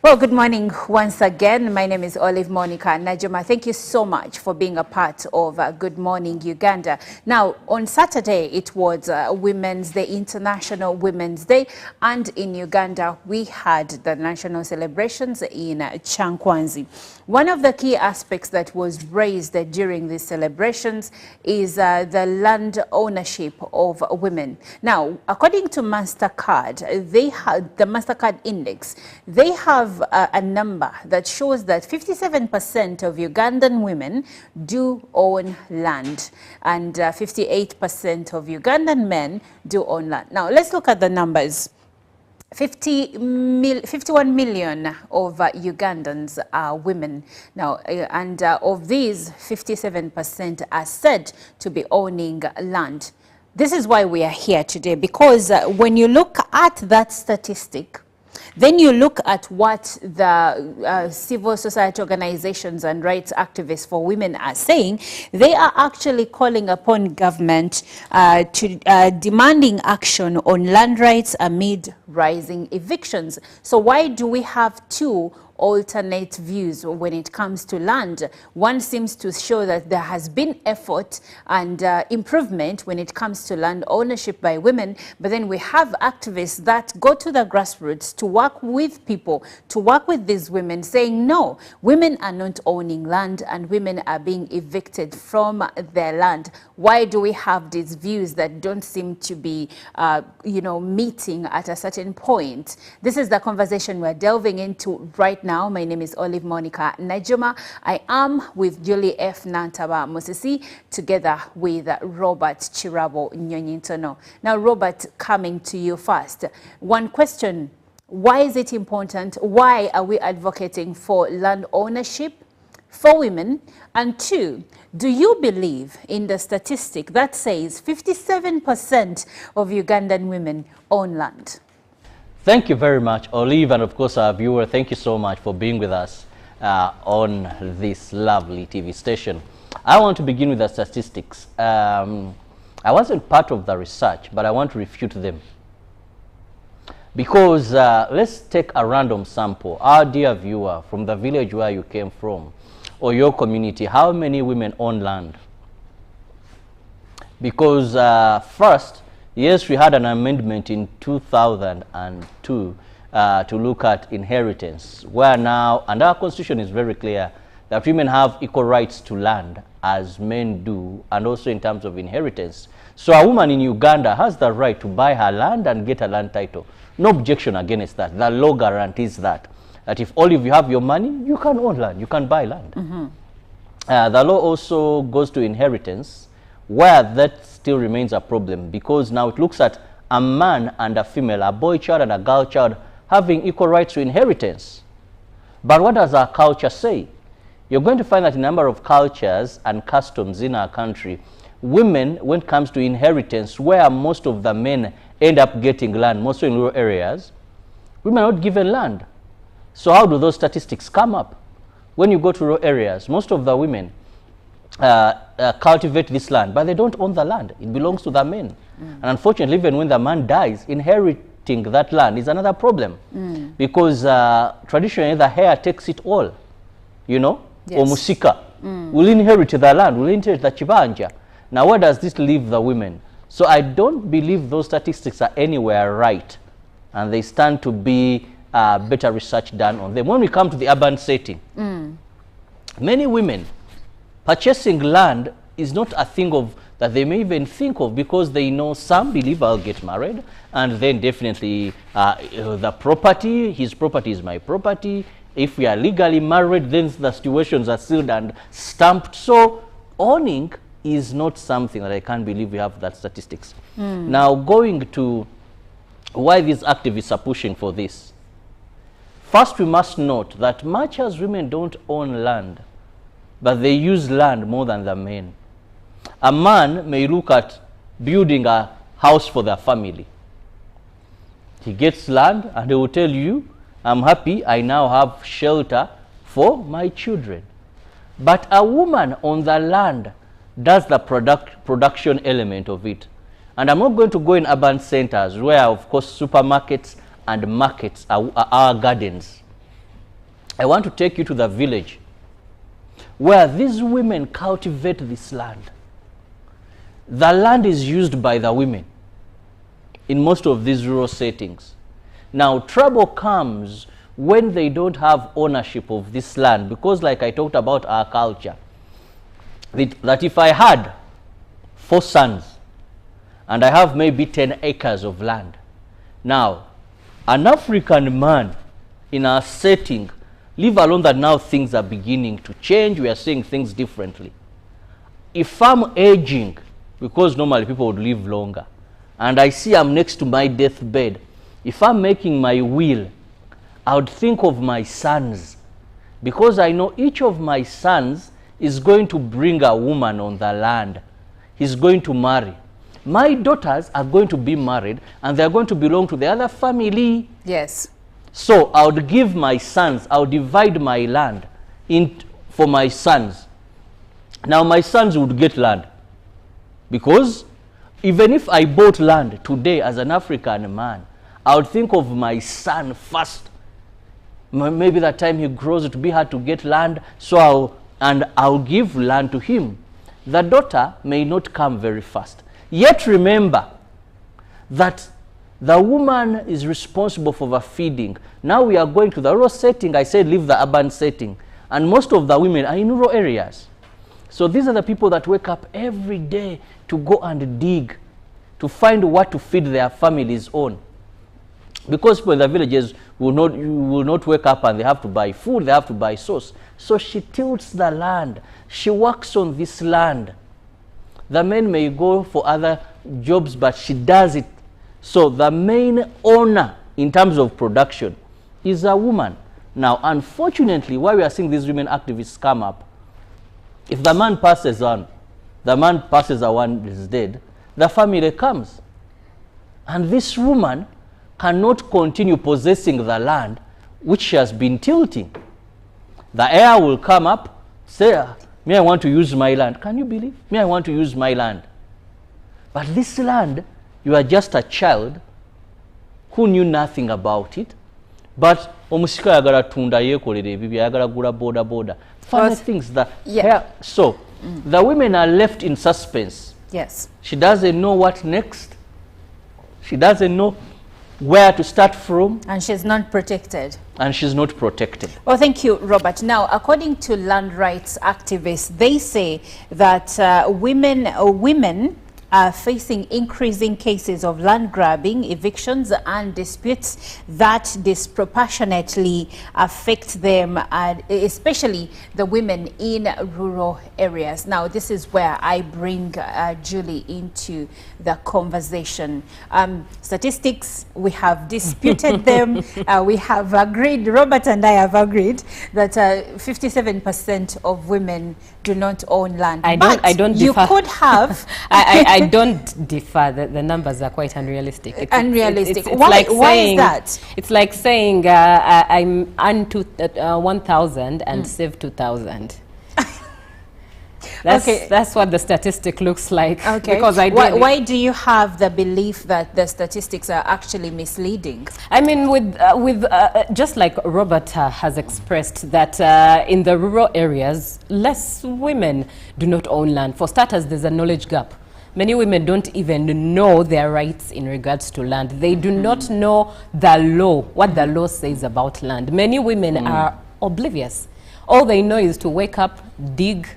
Well, good morning once again. My name is Olive Monica Najuma. Thank you so much for being a part of Good Morning Uganda. Now, on Saturday, it was Women's Day, International Women's Day, and in Uganda, we had the national celebrations in Chankwanzi. One of the key aspects that was raised during these celebrations is the land ownership of women. Now, according to MasterCard, they had the MasterCard Index. They have a number that shows that 57% of Ugandan women do own land, and 58% of Ugandan men do own land. Now, let's look at the numbers. 51 million of Ugandans are women now, and of these, 57% are said to be owning land. This is why we are here today, because when you look at that statistic, then you look at what the civil society organizations and rights activists for women are saying. They are actually calling upon government to demanding action on land rights amid rising evictions. So why do we have two alternate views when it comes to land? One seems to show that there has been effort and improvement when it comes to land ownership by women, but then we have activists that go to the grassroots to work with people, to work with these women, saying no, women are not owning land and women are being evicted from their land. Why do we have these views that don't seem to be meeting at a certain point? This is the conversation we're delving into right now. My name is Olive Monica Najuma. I am with Julie F. Nantaba Musisi, together with Robert Chirabo Nyonyintono. Now, Robert, coming to you first. One question: why is it important? Why are we advocating for land ownership for women? And two, do you believe in the statistic that says 57% of Ugandan women own land? Thank you very much, Olive, and of course our viewer, thank you so much for being with us on this lovely TV station. I want to begin with the statistics. I wasn't part of the research, but I want to refute them. Because let's take a random sample. Our dear viewer, from the village where you came from, or your community, how many women own land? Because first, yes, we had an amendment in 2002 to look at inheritance, where now, and our constitution is very clear, that women have equal rights to land as men do, and also in terms of inheritance. So a woman in Uganda has the right to buy her land and get a land title. No objection against that. The law guarantees that. That if all of you have your money, you can own land, you can buy land. Mm-hmm. The law also goes to inheritance, where that still remains a problem, because now it looks at a man and a female, a boy child and a girl child, having equal rights to inheritance. But what does our culture say? You're going to find that in a number of cultures and customs in our country, women, when it comes to inheritance, where most of the men end up getting land, mostly in rural areas, women are not given land. So how do those statistics come up? When you go to rural areas, most of the women cultivate this land, but they don't own the land. It belongs to the men. And unfortunately, even when the man dies, inheriting that land is another problem. Because traditionally, the heir takes it all, you know, yes. Or musika will inherit the land, will inherit the chibanja. Now, where does this leave the women? So I don't believe those statistics are anywhere right, and they stand to be better research done on them. When we come to the urban setting, many women purchasing land is not a thing of that they may even think of, because they know some believe I'll get married, and then definitely the property, his property is my property. If we are legally married, then the situations are sealed and stamped. So owning is not something that I can't believe we have that statistics. Now, going to why these activists are pushing for this. First, we must note that much as women don't own land, but they use land more than the men. A man may look at building a house for their family. He gets land and he will tell you, I'm happy, I now have shelter for my children. But a woman on the land does the production element of it. And I'm not going to go in urban centers where, of course, supermarkets and markets are our gardens. I want to take you to the village where these women cultivate this land. The land is used by the women in most of these rural settings. Now, trouble comes when they don't have ownership of this land, because like I talked about our culture, that if I had 4 sons and I have maybe 10 acres of land, now an African man in our setting, leave alone that now things are beginning to change, we are seeing things differently. If I'm aging, because normally people would live longer, and I see I'm next to my deathbed, if I'm making my will, I would think of my sons, because I know each of my sons is going to bring a woman on the land. He's going to marry. My daughters are going to be married, and they're going to belong to the other family. Yes. So I would give my sons, I would divide my land for my sons. Now my sons would get land, because even if I bought land today as an African man, I would think of my son first. Maybe that time he grows, it will be hard to get land, so I'll give land to him. The daughter may not come very fast. Yet remember that the woman is responsible for the feeding. Now we are going to the rural setting. I said leave the urban setting. And most of the women are in rural areas. So these are the people that wake up every day to go and dig, to find what to feed their families on. Because people in the villages will not wake up and they have to buy food, they have to buy sauce. So she tilts the land. She works on this land. The men may go for other jobs, but she does it. So the main owner in terms of production is a woman. Now, unfortunately, why we are seeing these women activists come up, if the man passes on, the man passes on, is dead, the family comes. And this woman cannot continue possessing the land which she has been tilting. The heir will come up, say, me, I want to use my land. Can you believe? Me, I want to use my land. But this land, you are just a child who knew nothing about it. But omusika yagala tunda yekolere ebibi yagala gula boda. Funny things that so the women are left in suspense. Yes. She doesn't know what next. She doesn't know where to start from. And she's not protected. And she's not protected. Well, thank you, Robert. Now, according to land rights activists, they say that women are facing increasing cases of land grabbing, evictions, and disputes that disproportionately affect them, especially the women in rural areas. Now, this is where I bring Julie into the conversation. Statistics, we have disputed them. We have agreed, Robert and I have agreed, that 57% of women do not own land. I don't differ. You could have. I don't differ. The numbers are quite unrealistic. Unrealistic. Why is that? It's like saying I'm earn 1,000 and save 2,000. That's what the statistic looks like. Okay. Because why do you have the belief that the statistics are actually misleading? I mean, with just like Robert has expressed that in the rural areas, less women do not own land. For starters, there's a knowledge gap. Many women don't even know their rights in regards to land. They do not know the law, what the law says about land. Many women are oblivious. All they know is to wake up, dig,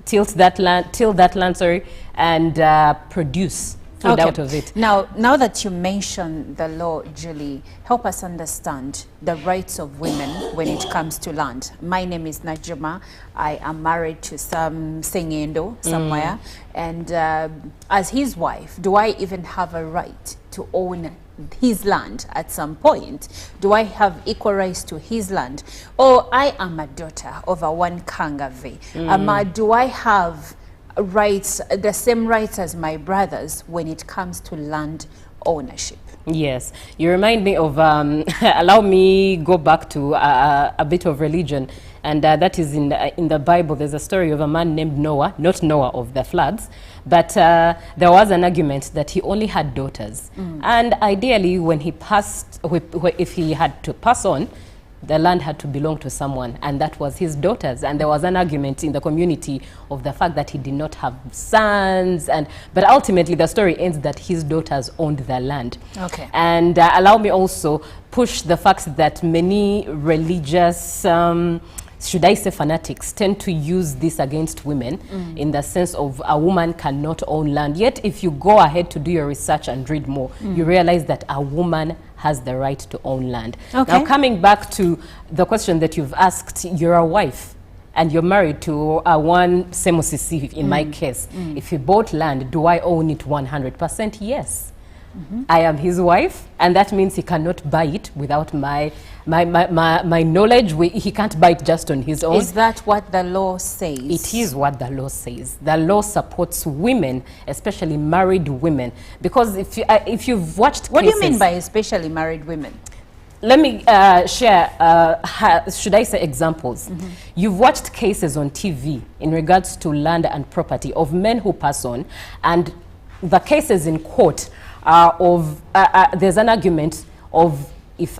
till that land, and produce food out of it. Now that you mention the law, Julie, help us understand the rights of women when it comes to land. My name is Najuma. I am married to some Sengendo somewhere, and as his wife, do I even have a right to own his land at some point? Do I have equal rights to his land? Or I am a daughter of a one Kangavi. Do I have rights, the same rights as my brothers when it comes to land ownership? Yes, you remind me of, allow me go back to a bit of religion, and that is in the Bible. There's a story of a man named Noah, not Noah of the floods, but there was an argument that he only had daughters. And ideally, when he passed, if he had to pass on, the land had to belong to someone, and that was his daughters. And there was an argument in the community of the fact that he did not have sons, but ultimately the story ends that his daughters owned the land. Okay. And allow me also push the fact that many religious should I say fanatics tend to use this against women in the sense of a woman cannot own land. Yet if you go ahead to do your research and read more, you realize that a woman has the right to own land. Okay. Now, coming back to the question that you've asked, you're a wife and you're married to one Semosisi, in my case. If he bought land, do I own it 100%? Yes. I am his wife, and that means he cannot buy it without my knowledge. He can't buy it just on his own. Is that what the law says? It is what the law says. The law supports women, especially married women, because if you've watched What cases, do you mean by especially married women? let me share, should I say, examples. You've watched cases on TV in regards to land and property of men who pass on, and the cases in court are of, there's an argument of if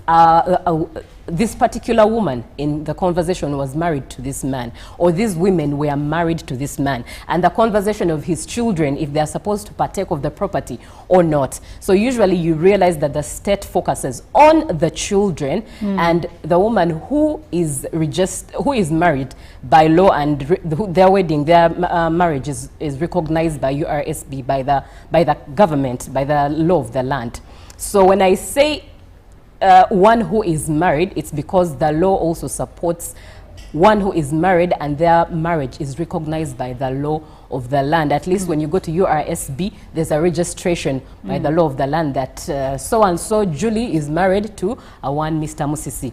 this particular woman in the conversation was married to this man, or these women were married to this man, and the conversation of his children, if they're supposed to partake of the property or not. So usually you realize that the state focuses on the children, and the woman who is married by law, and their wedding, their marriage is recognized by URSB, by the government, by the law of the land. So when I say one who is married, it's because the law also supports one who is married and their marriage is recognized by the law of the land. At least when you go to URSB, there's a registration by the law of the land that so-and-so Julie is married to one Mr. Musisi.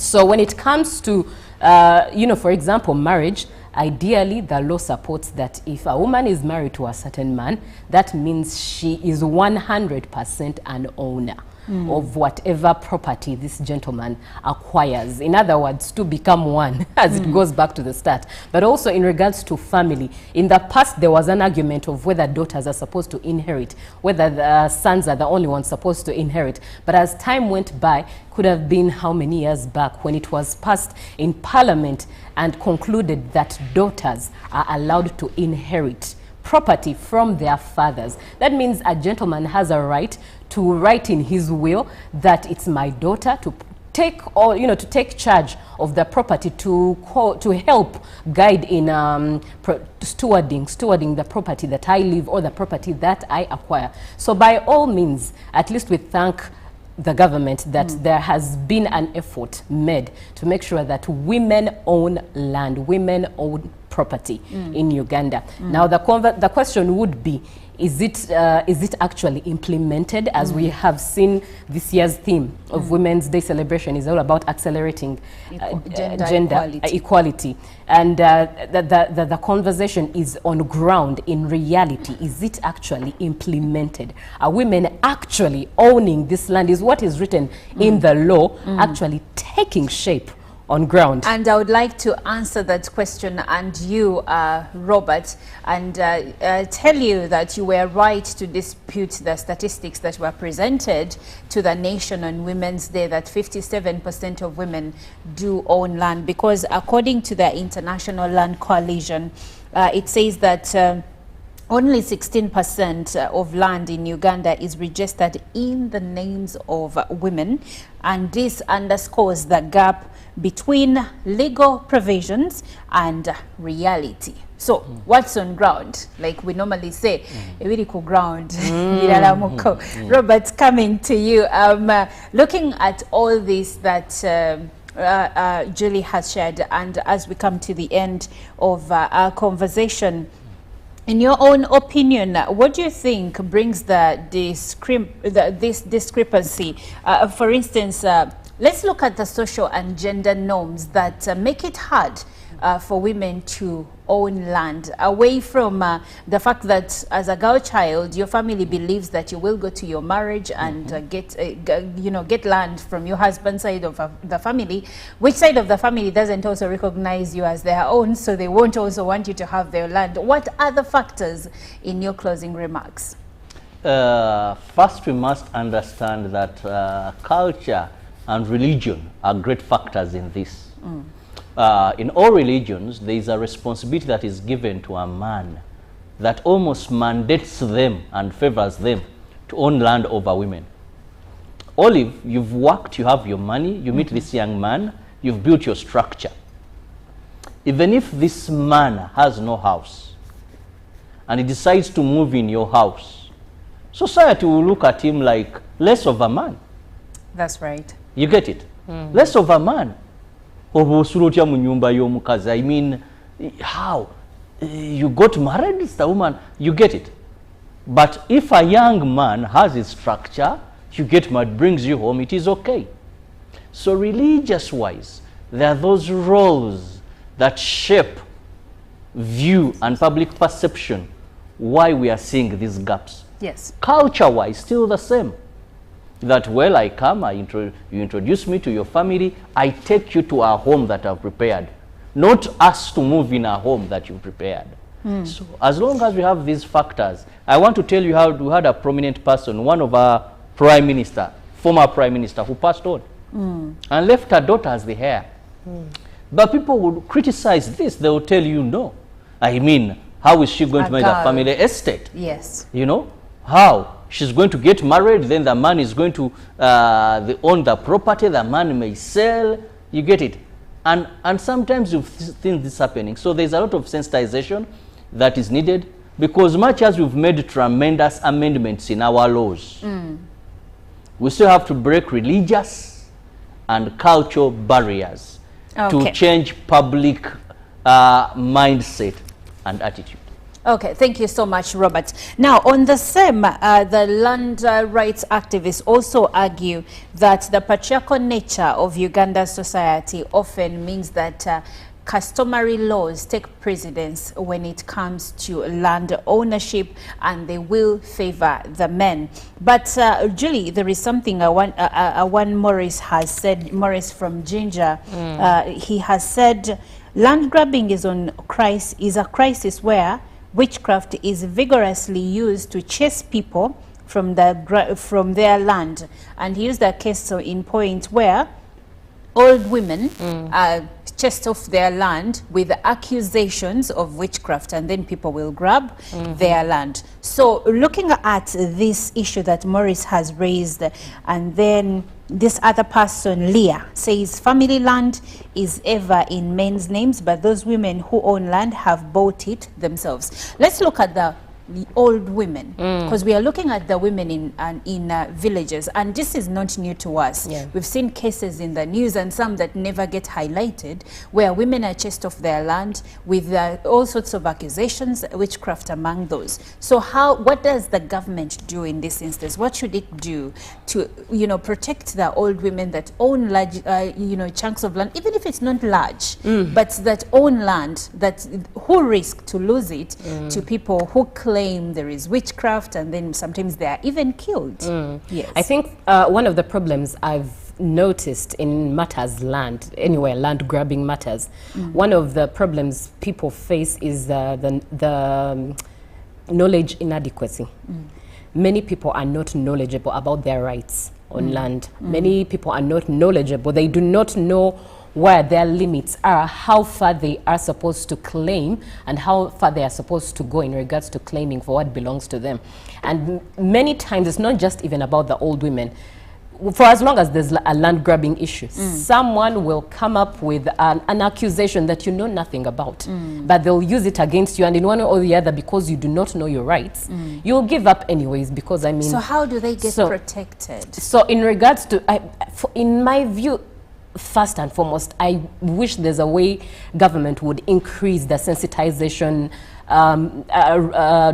So when it comes to, for example, marriage, ideally the law supports that if a woman is married to a certain man, that means she is 100% an owner of whatever property this gentleman acquires. In other words, to become one, as it goes back to the start. But also in regards to family, in the past there was an argument of whether daughters are supposed to inherit, whether the sons are the only ones supposed to inherit. But as time went by, could have been how many years back, when it was passed in Parliament and concluded that daughters are allowed to inherit property from their fathers. That means a gentleman has a right to write in his will that it's my daughter to take, or to take charge of the property, to help guide in stewarding the property that I live, or the property that I acquire. So by all means, at least we thank the government that there has been an effort made to make sure that women own land, women own property in Uganda. Now the question would be, is it actually implemented? As we have seen, this year's theme of Women's Day celebration is all about accelerating gender equality. And the conversation is on ground. In reality, is it actually implemented? Are women actually owning this land? Is what is written in the law actually taking shape on ground? And I would like to answer that question, and you, Robert, and tell you that you were right to dispute the statistics that were presented to the nation on Women's Day, that 57% of women do own land, because according to the International Land Coalition, it says that only 16% of land in Uganda is registered in the names of women, and this underscores the gap between legal provisions and reality. So what's on ground? Like we normally say, "Ebiriko ground." Robert, coming to you, looking at all this that Julie has shared, and as we come to the end of our conversation, in your own opinion, what do you think brings this discrepancy? For instance, let's look at the social and gender norms that make it hard for women to own land, away from the fact that as a girl child, your family believes that you will go to your marriage and get land from your husband's side of the family, which side of the family doesn't also recognize you as their own, so they won't also want you to have their land. What other factors in your closing remarks? First, we must understand that culture and religion are great factors in this. In all religions, there is a responsibility that is given to a man that almost mandates them and favors them to own land over women. Olive, you've worked, you have your money, you meet this young man, you've built your structure. Even if this man has no house and he decides to move in your house, society will look at him like less of a man. That's right. You get it? Less of a man. I mean, how? You got married, it's the woman. You get it. But if a young man has his structure, you get married, brings you home, it is okay. So religious-wise, there are those roles that shape view and public perception why we are seeing these gaps. Yes. Culture-wise, still the same. That, well, I come, you introduce me to your family, I take you to a home that I've prepared. Not us to move in a home that you prepared. So as long as we have these factors, I want to tell you how we had a prominent person, one of our prime minister, former prime minister, who passed on and left her daughter as the heir. But people would criticize this. They will tell you, no. I mean, how is she going to manage a family estate? Yes. You know, how? She's going to get married, then the man is going to own the property, the man may sell, you get it. And sometimes you've seen this happening. So there's a lot of sensitization that is needed, because much as we've made tremendous amendments in our laws, we still have to break religious and cultural barriers to change public mindset and attitude. Okay, thank you so much, Robert. Now, on the same, the land rights activists also argue that the patriarchal nature of Uganda's society often means that customary laws take precedence when it comes to land ownership, and they will favor the men. But Julie, there is something one Morris has said. Morris from Ginger, he has said, land grabbing is a crisis where witchcraft is vigorously used to chase people from their land. And he used a case in point where old women are chased off their land with accusations of witchcraft, and then people will grab their land. So looking at this issue that Morris has raised, and then this other person, Leah, says family land is ever in men's names, but those women who own land have bought it themselves. Let's look at the old women, because we are looking at the women in villages, and this is not new to us. We've seen cases in the news, and some that never get highlighted, where women are chased off their land with all sorts of accusations, witchcraft among those. So what does the government do in this instance? What should it do to protect the old women that own large chunks of land, even if it's not large, but that own land, who risk to lose it to people who claim there is witchcraft, and then sometimes they are even killed? Yes. I think one of the problems I've noticed in matters land, anywhere land grabbing matters, one of the problems people face is the knowledge inadequacy. Many people are not knowledgeable about their rights on land. Many people are not knowledgeable. They do not know where their limits are, how far they are supposed to claim, and how far they are supposed to go in regards to claiming for what belongs to them. And many times it's not just even about the old women. For as long as there's a land grabbing issue, someone will come up with an accusation that you know nothing about, but they'll use it against you, and in one or the other, because you do not know your rights, you'll give up anyways, because I mean... So how do they get protected? So in regards to, in my view, first and foremost, I wish there's a way government would increase the sensitization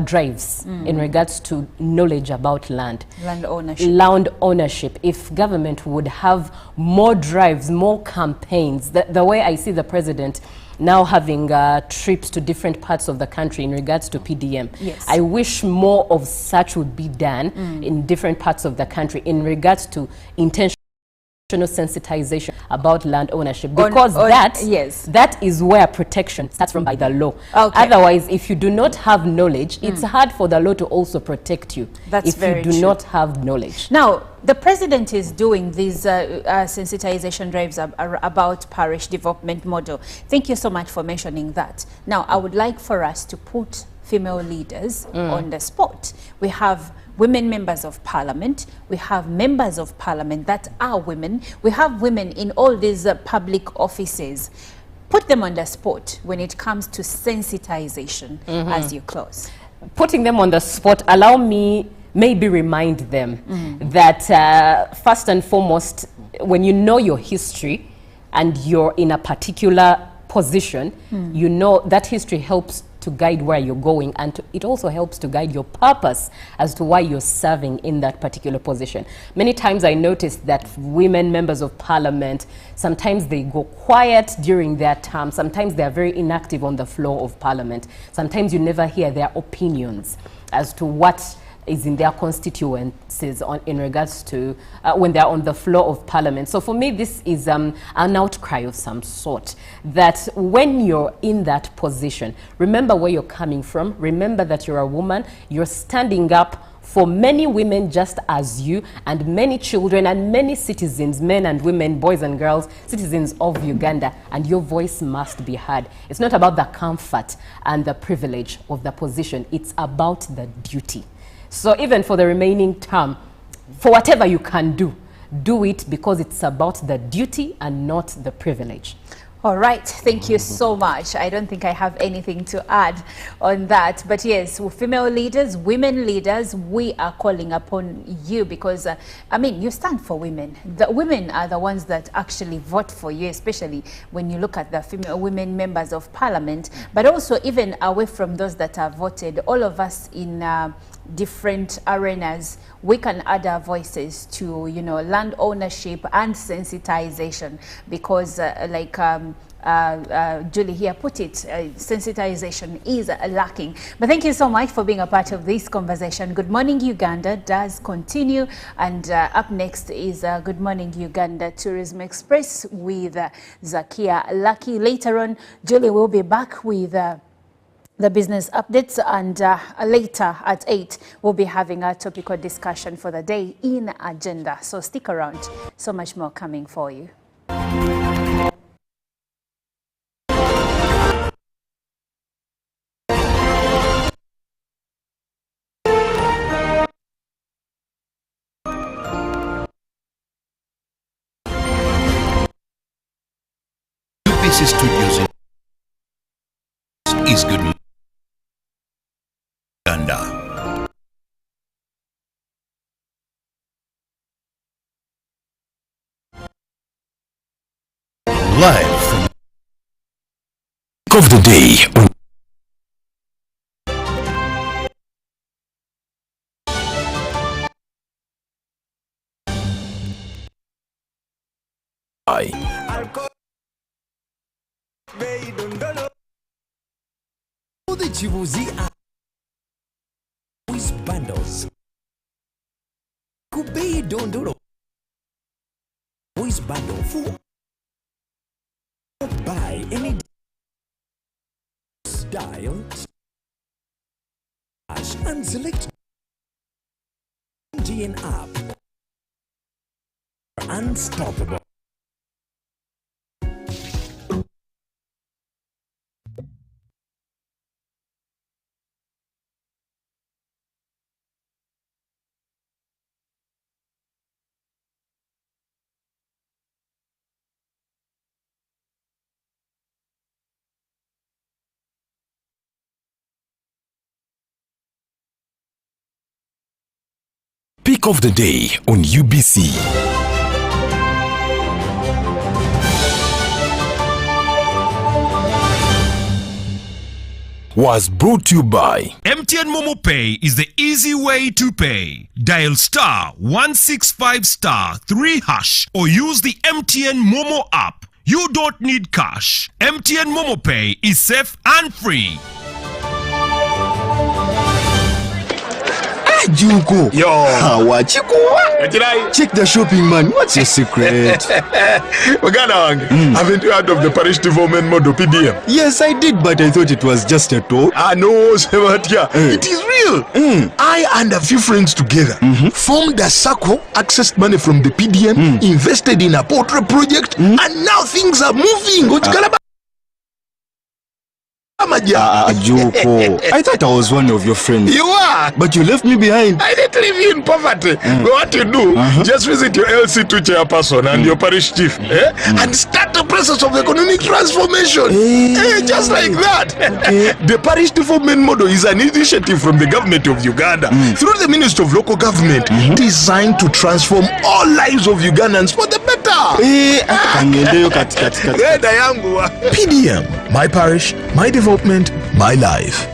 drives in regards to knowledge about land ownership. If government would have more drives, more campaigns, the way I see the president now having trips to different parts of the country in regards to PDM. Yes. I wish more of such would be done in different parts of the country in regards to intentional sensitization about land ownership, because that is where protection starts from by the law. Okay. Otherwise, if you do not have knowledge, it's hard for the law to also protect you. That's if very you do true. not have knowledge. Now, the president is doing these sensitization drives about parish development model. Thank you so much for mentioning that. Now, I would like for us to put female leaders on the spot. We have women members of parliament, we have members of parliament that are women, we have women in all these public offices. Put them on the spot when it comes to sensitization as you close. Putting them on the spot, allow me maybe remind them that first and foremost, when you know your history and you're in a particular position, you know that history helps to guide where you're going, and it also helps to guide your purpose as to why you're serving in that particular position. Many times I noticed that women members of parliament, sometimes they go quiet during their term, sometimes they're very inactive on the floor of parliament, sometimes you never hear their opinions as to what is in their constituencies in regards to when they're on the floor of parliament. So for me, this is an outcry of some sort, that when you're in that position, remember where you're coming from, remember that you're a woman, you're standing up for many women just as you, and many children and many citizens, men and women, boys and girls, citizens of Uganda, and your voice must be heard. It's not about the comfort and the privilege of the position, it's about the duty. So even for the remaining term, for whatever you can do, do it because it's about the duty and not the privilege. All right, thank you so much. I don't think I have anything to add on that. But yes, female leaders, women leaders, we are calling upon you because, I mean, you stand for women. The women are the ones that actually vote for you, especially when you look at the female women members of parliament, but also even away from those that are voted, all of us in different arenas, we can add our voices to, you know, land ownership and sensitization, because like Julie here put it, sensitization is lacking. But thank you so much for being a part of this conversation. Good Morning Uganda does continue, and up next is Good Morning Uganda Tourism Express with Zakia Lucky. Later on, Julie will be back with the business updates, and later at 8 we'll be having a topical discussion for the day in agenda. So stick around, so much more coming for you. UBC Studios is Good Morning Uganda. Live from of the day on the Chibuzi always bundles. Kubei Dondoro always bundle for buy any style and select GN app. Unstoppable. Pick of the Day on UBC. Was brought to you by MTN Momo Pay is the easy way to pay. Dial *165*3# or use the MTN Momo app. You don't need cash. MTN Momo Pay is safe and free. Juko. Yo. Wachikuwa. Check the shopping, man. What's your secret? Uganda, haven't you heard of the parish development model PDM? Yes, I did, but I thought it was just a talk. No, Sebatia. It is real. I and a few friends together formed a circle, accessed money from the PDM, invested in a portrait project, and now things are moving. Juko. I thought I was one of your friends. You are. But you left me behind. I didn't leave you in poverty. What you do, just visit your LC2 chairperson and your parish chief and start the process of economic transformation. Just like that. The parish development model is an initiative from the government of Uganda through the Ministry of Local Government designed to transform all lives of Ugandans for the better. PDM, my parish, my development, my life.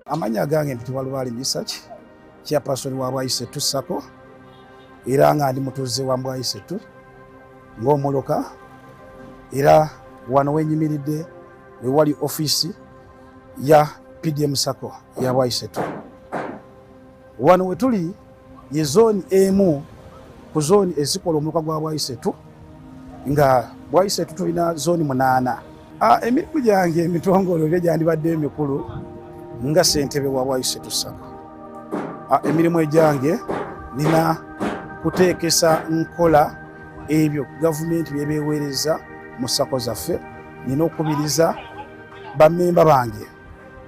Amanya gange mpitibwa Lubaale Research chairperson wa Bwayisetu Sako era nga ndi mutuuze wa Bwayisetu ng'omuluka era wano wenyimiridde we wali office ya PDM Sako ya Bwayisetu. Wano we tuli ye zone emu ku zone ezikola omuluka gwa Bwayisetu nga Bwayisetu tulina zone 8. Emirimu gyange emitongole bye gyandibadde emikulu nga ssentebe wa Bwayisetu Sako. Emirimu egyange nina kuteekesa nkola ebyo gavumenti byebeeweereza mu Sako zaffe, nina okubiriza bammemba bange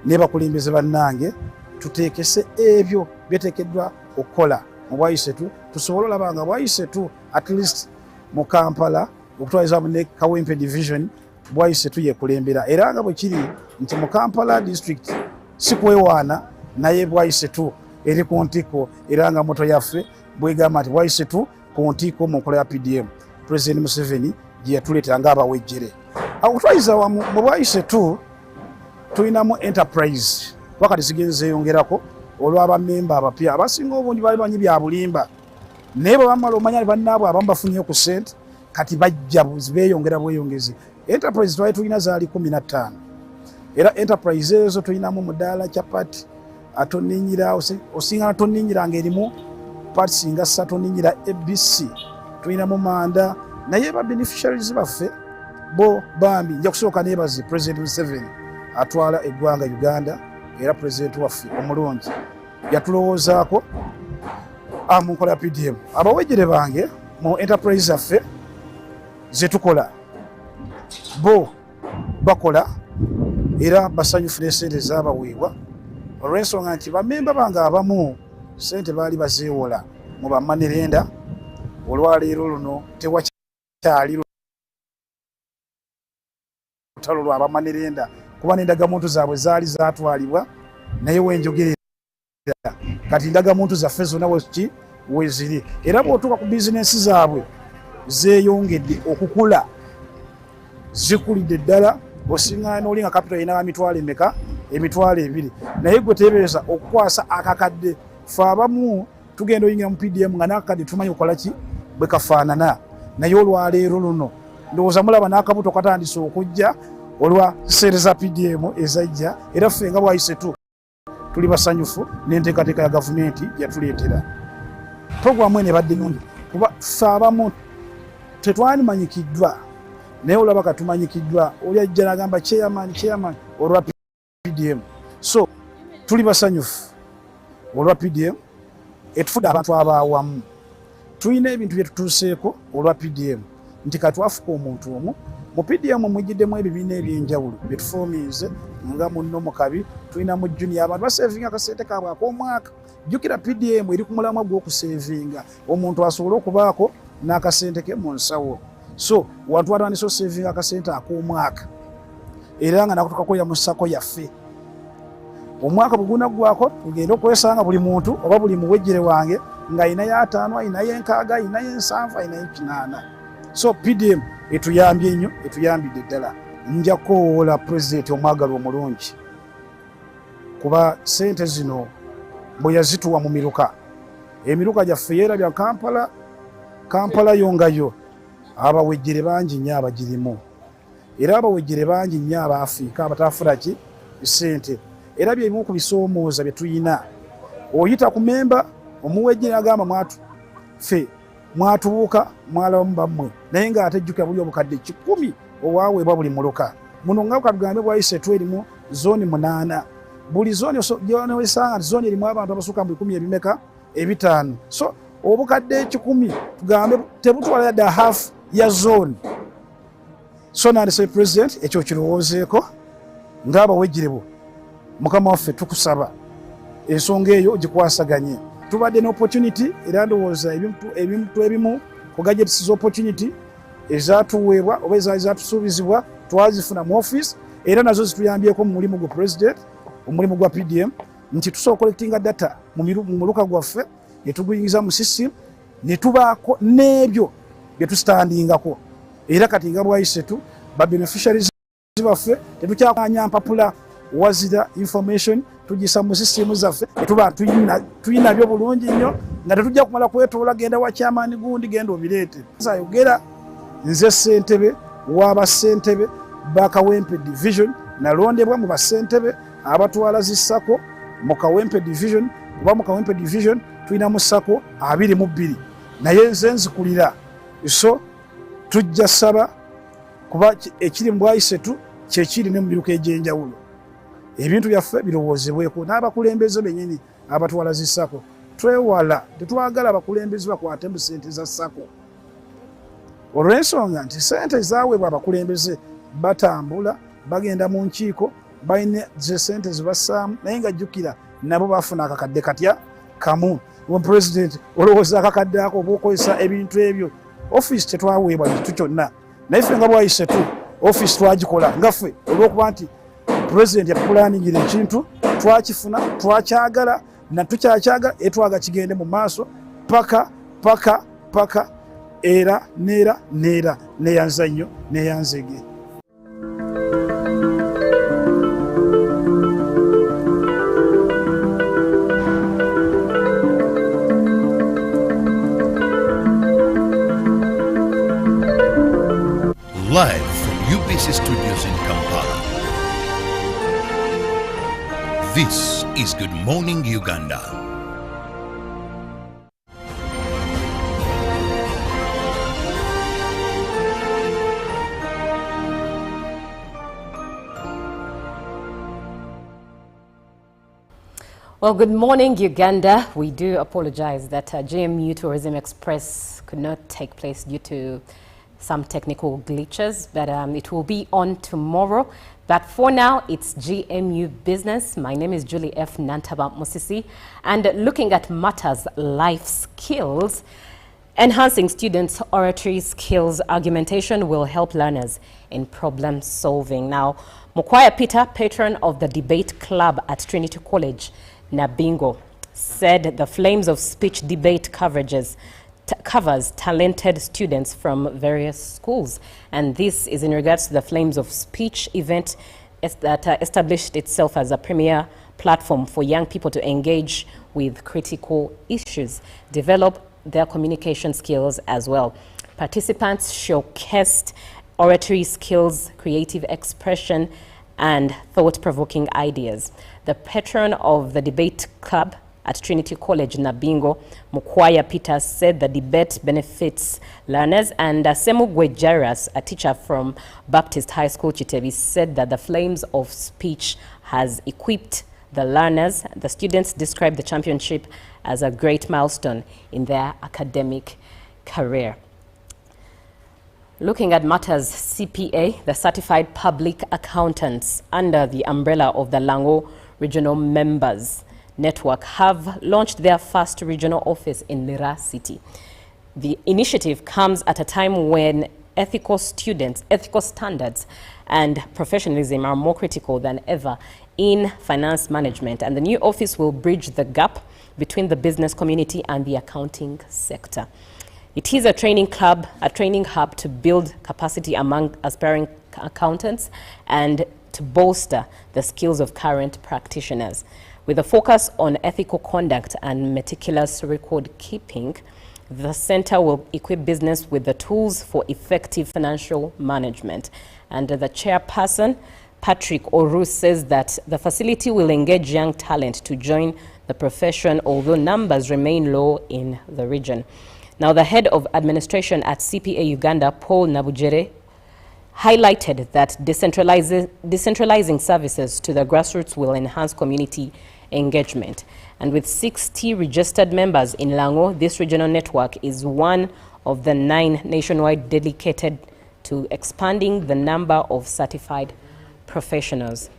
ne bakulembeze bannange tuteekese ebyo byeteekeddwa okukola mu Bwayisetu, tusobole olaba nga Bwayisetu at least mu Kampala okutwaliza ne Kawempe division Bwayisetu yekulembera, era nga bwe kiri nti mu Kampala district sikwewaana naye Bwayisetu eri ku ntikko, era nga moto yaffe bwegamba nti Bwayisetu ku ntikko mu nkola ya PDM President Museveni gye yatuleetera ng'abawejjere. Okutwaliza wamu mu Bwayisetu tulinamu enterprise wakati zigenze yongerako olw'abamemba abapya abasinga obungi bali banyi bya bulimba, naye bwe bamala omanya bannaabwe abamu bafunye ku ssente kati bajja beeyongera bweyongezi. Enterprise twali tulina zaali 15. Era enterprise ezo tulinamu mudaala chapati atoninyira osinga atoninyira ngerimu parts nga 3 toninyira ABC, tulinamu manda naye ba beneficiaries baffe bo bambi nja kusooka nebazi President Museveni atwala eggwanga Uganda era president waffe omulungi yatulowoozaako mu nkola ya PDM. Abawejjere bange mu enterprise affe zetukola bo bakola era basanyufu n'essente zaabaweebwa olw'ensonga nti bammemba bange abamu ssente baali bazeewola mu bamanerenda. Olwaleero luno tewakyali lutalo lwa bamanerenda kuba n'endagamuntu zaabwe zaali zaatwalibwa, naye wenjogerera kati endagamuntu zaffe zonna weziri, era bw'otuuka ku bizinensi zaabwe zeeyongedde okukula, zikulidde ddala. Osinga n'olinga capital ina mitwalo emeka? Emitwalo 2, naye gwe teebereza okukwasa akakadde. Ffe abamu tugenda oyingira mu PDM nga n'akakadde tumanyi okukola ki bwe kafaanana, naye olwaleero luno ndowooza mulaba n'akabuto katandise okujja olwa ssente za PDM ezajja, era ffe nga Bwayisetu tuli basanyufu n'enteekateeka ya gavumenti yatuleetera. Puroguramu eno ebadde nnungi kuba ffe abamu tetwandimanyikiddwa, naye olaba katumanyikiddwa, oli ajja n'agamba chairman olwa PDM. So tuli basanyufu olwa PDM etufudde abantu abaawamu. Tulina ebintu bye tutuuseeko olwa PDM nti katwafuka omuntu omu mu PDM mujjiddemu ebibiina ebyenjawulo bye tufoominze nga munno mukabi, tulina mu junior abantu basevinga akasente kaabwe ak'omwaka. Jjukira PDM eri ku mulamwa gw'okusevinga omuntu asobole okubaako n'akasente ke mu nsawo. So wantu watandise osevinga akasente ak'omwaka era nga nakutuka kulya mu Sako yaffe. omwaka bwegunaggwako tugenda okwesanga buli muntu oba buli muwejjere wange ng'ayinayo 5, ayinayo 6, ayinayo 7, ayinayo 8. So PDM etuyambye nnyo, etuyambidde ddala. Nja kukowoola pulezidenti omwagalwa omulungi kuba ssente zino bwe yazituwa mu miruka, emiruka gyaffe yeerabya Kampala yongayo abawejjere bangi nnyo abagirimu, era abawejjere bangi nnyo Abafirika abatafuna ki ssente, era byebimu ku bisoomooza bye tuyina. Oyita ku memba omuwejjere agamba ffe mwatubuuka mwalabamu bammwe, naye ng'atejjukira buli obukadde 10 owaweebwa buli muluka. Muno nga tugambe bwayise erimu zooni 8. Buli zooni gy'onoosanga nti zooni erimu abantu abasukka mu 10 ebimeka 5. So obukadde 10 tugambe tebutwala yadde half ya zooni. So nandise president ekyo kirowoozeeko ng'abawejjere bo, mukama waffe tukusaba ensonga eyo gikwasaganye. Tubadde n'opportunity era ndowooza ebintu ebimu ku gadgets z'opportunity ezatuweebwa oba ezatusuubizibwa twazifuna mu office, era nazo zituyambyeko mu mulimu gwa president, omulimu gwa PDM, nti tusobola collectinga data mu muluka gwaffe ne tuguyingiza mu system ne tubaako n'ebyo bye tusitandingako. Era kati nga bwayisetu ba beneficiaries baffe tetukyakanya mpapula wazira information tugisa mu system zaffe, tuba tuyina byo bulungi nnyo nga tetujja kumala kwetoola genda wa chairman gundi genda obireete. Sayogera nze ssentebe w'abassentebe ba Kawempe division, nalondebwa mu bassentebe abatwala zi SACCO mu Kawempe division, kuba mu Kawempe division tulina mu SACCO 22, naye nze nzikulira. So tujja saba kuba ekiri mu Bwayisetu kyekiri ne mu miruka egy'enjawulo, ebintu byaffe birowoozebweko n'abakulembeze bennyini abatwala zi SACCO. Twewala, tetwagala abakulembeze bakwate mu ssente za SACCO olw'ensonga nti ssente zaweebwa abakulembeze batambula bagenda mu nkiiko balina ze ssente zibassaamu, naye nga jjukira nabo bafuna akakadde katya kamu. Pulezidenti olowooza akakadde ako oba okozesa ebintu ebyo. Office tetwaweebwa kintu kyonna, naye ffe nga Bwayisetu office twagikola nga ffe olw'okuba nti pulezidenti yatupulaningira ekintu twakifuna, twakyagala na tukyakyagala etwaga kigende mu maaso paka era neyanza nnyo neyanzege. Live from UBC Studios in Kampala. This is Good Morning Uganda. Well, good morning, Uganda. We do apologize that GMU Tourism Express could not take place due to some technical glitches, but it will be on tomorrow. But for now, it's GMU Business. My name is Julie F. Nantaba Mosisi, and looking at matters life skills, enhancing students' oratory skills argumentation will help learners in problem solving. Now, Mukwaya Peter, patron of the debate club at Trinity College, Nabingo, said the Flames of Speech debate covers talented students from various schools. And this is in regards to the Flames of Speech event that established itself as a premier platform for young people to engage with critical issues, develop their communication skills as well. Participants showcased oratory skills, creative expression, and thought-provoking ideas. The patron of the debate club at Trinity College, Nabingo, Mukwaya Peter, said the debate benefits learners, and Semugwe Jairus, a teacher from Baptist High School, Chitebi, said that the Flames of Speech has equipped the learners. The students described the championship as a great milestone in their academic career. Looking at matters CPA, the Certified Public Accountants under the umbrella of the Lango Regional Members Network have launched their first regional office in Lira City. The initiative comes at a time when ethical students, ethical standards and professionalism are more critical than ever in finance management, and the new office will bridge the gap between the business community and the accounting sector. It is a training hub to build capacity among aspiring accountants and to bolster the skills of current practitioners. With a focus on ethical conduct and meticulous record keeping, the center will equip business with the tools for effective financial management. And the chairperson, Patrick Oru, says that the facility will engage young talent to join the profession, although numbers remain low in the region. Now, the head of administration at CPA Uganda, Paul Nabujere, highlighted that decentralizing services to the grassroots will enhance community engagement. And with 60 registered members in Lango, this regional network is one of the 9 nationwide dedicated to expanding the number of certified professionals.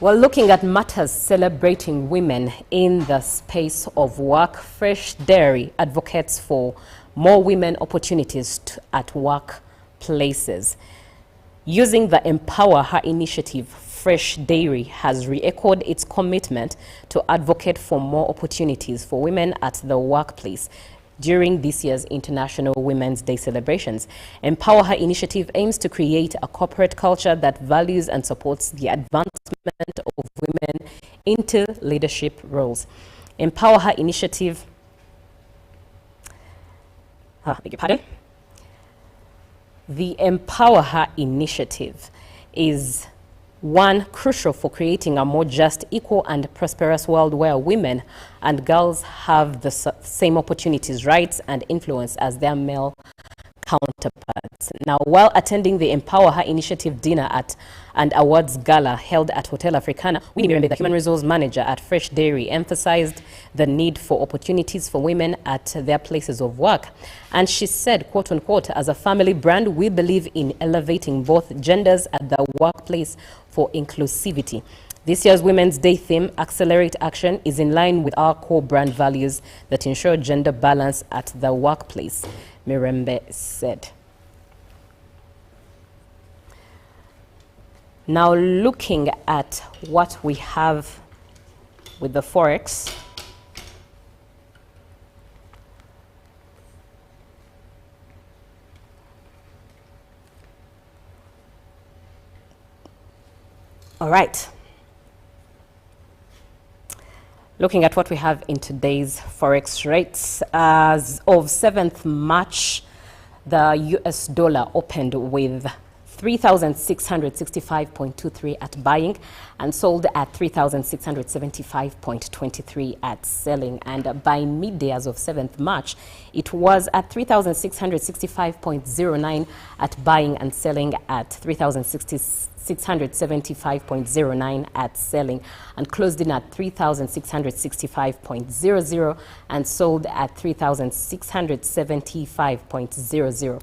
Well, looking at matters celebrating women in the space of work, Fresh Dairy advocates for more women opportunities at workplaces. Using the Empower Her initiative, Fresh Dairy has re-echoed its commitment to advocate for more opportunities for women at the workplace during this year's International Women's Day celebrations. Empower Her initiative aims to create a corporate culture that values and supports the advancement of women into leadership roles. Empower Her initiative, beg your pardon. The Empower Her initiative is one crucial for creating a more just, equal and prosperous world where women and girls have the same opportunities, rights and influence as their male counterparts. Now, while attending the Empower Her initiative dinner and awards gala held at Hotel Africana, Winnie Mirembe, the human resource manager at Fresh Dairy, emphasized the need for opportunities for women at their places of work. And she said, quote unquote, as a family brand, we believe in elevating both genders at the workplace for inclusivity. This year's Women's Day theme, Accelerate Action, is in line with our core brand values that ensure gender balance at the workplace, Mirembe said. Now, looking at what we have with the Forex, all right. Looking at what we have in today's Forex rates, as of 7th March, the US dollar opened with 3,665.23 at buying and sold at 3,675.23 at selling. And by midday, as of 7th March, it was at 3,665.09 at buying and selling at 3,675.09 at selling, and closed in at 3,665.00 and sold at 3,675.00.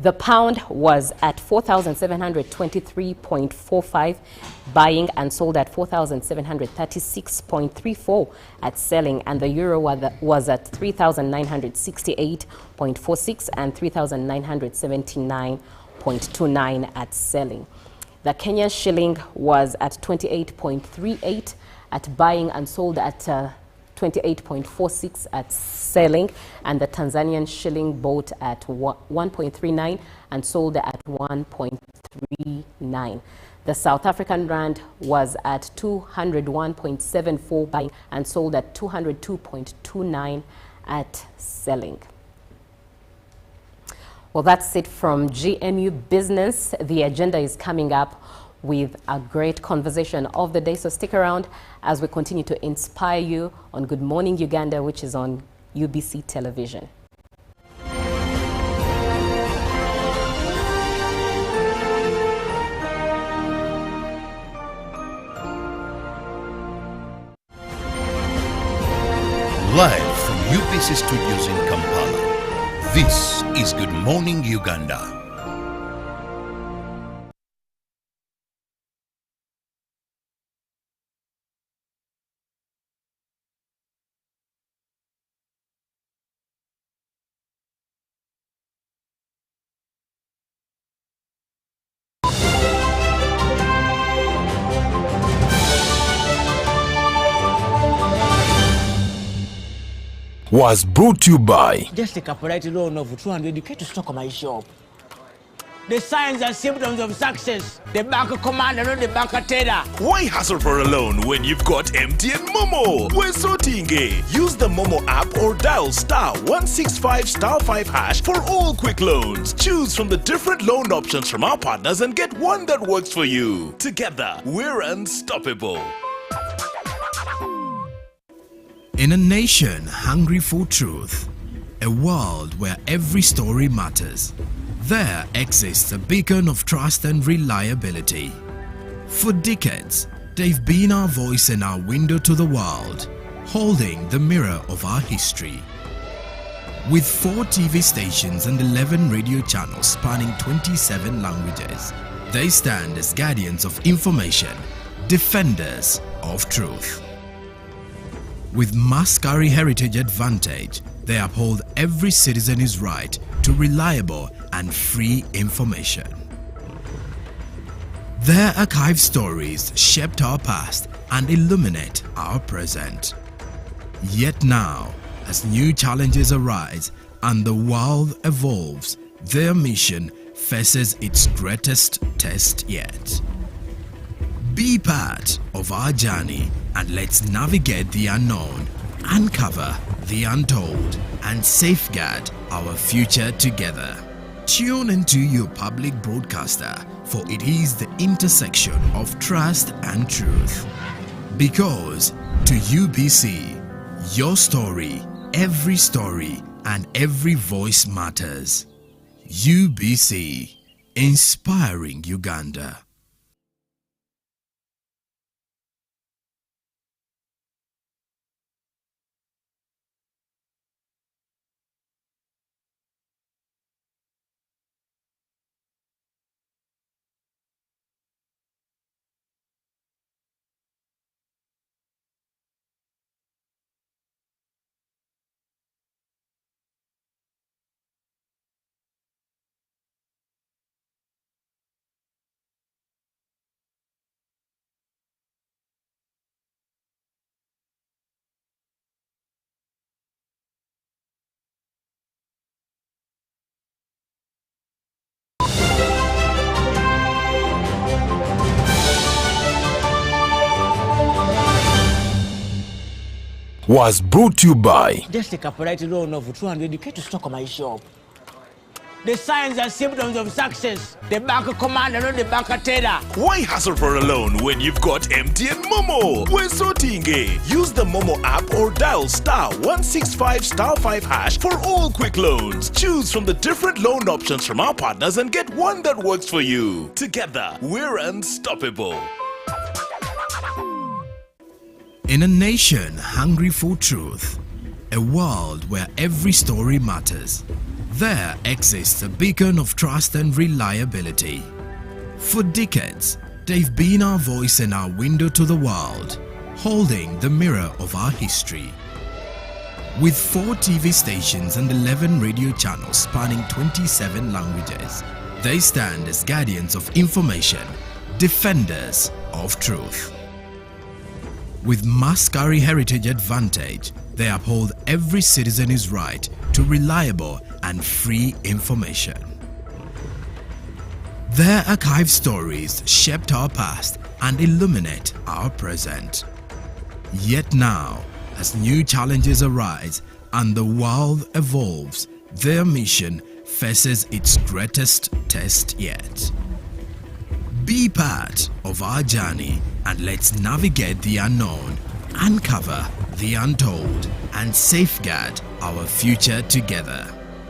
The pound was at 4,723.45 buying and sold at 4,736.34 at selling, and the euro was at 3,968.46 and 3,979.29 at selling. The Kenyan shilling was at 28.38 at buying and sold at 28.46 at selling, and the Tanzanian shilling bought at 1.39 and sold at 1.39. The South African rand was at 201.74 buying and sold at 202.29 at selling. Well, that's it from GMU Business. The agenda is coming up with a great conversation of the day, so stick around as we continue to inspire you on Good Morning Uganda, which is on UBC television. Live from UBC Studios in Kampala, this is Good Morning Uganda. was brought to you by Just take a polite loan of 200k to stock my shop. The signs and symptoms of success. The bank commander, not the bank teller. Why hustle for a loan when you've got MTN Momo? We're sorting. Use the Momo app or dial *165*5# for all quick loans. Choose from the different loan options from our partners and get one that works for you. Together, we're unstoppable. In a nation hungry for truth, a world where every story matters, there exists a beacon of trust and reliability. For decades, they've been our voice and our window to the world, holding the mirror of our history. With 4 TV stations and 11 radio channels spanning 27 languages, they stand as guardians of information, defenders of truth. With Mascari Heritage Advantage, they uphold every citizen's right to reliable and free information. Their archive stories shaped our past and illuminate our present. Yet now, as new challenges arise and the world evolves, their mission faces its greatest test yet. Be part of our journey and let's navigate the unknown, uncover the untold, and safeguard our future together. Tune into your public broadcaster, for it is the intersection of trust and truth. Because to UBC, your story, and every voice matters. UBC, inspiring Uganda. Was brought to you by Just take a polite loan of 200k to stock my shop. The signs and symptoms of success. The bank commander, not the bank teller. Why hustle for a loan when you've got MTN Momo? We're sorting. Use the Momo app or dial *165*5# for all quick loans. Choose from the different loan options from our partners and get one that works for you. Together, we're unstoppable. In a nation hungry for truth, a world where every story matters, there exists a beacon of trust and reliability. For decades, they've been our voice and our window to the world, holding the mirror of our history. With 4 TV stations and 11 radio channels spanning 27 languages, they stand as guardians of information, defenders of truth. With Mascari Heritage Advantage, they uphold every citizen's right to reliable and free information. Their archive stories shaped our past and illuminate our present. Yet now, as new challenges arise and the world evolves, their mission faces its greatest test yet. Be part of our journey and let's navigate the unknown, uncover the untold, and safeguard our future together.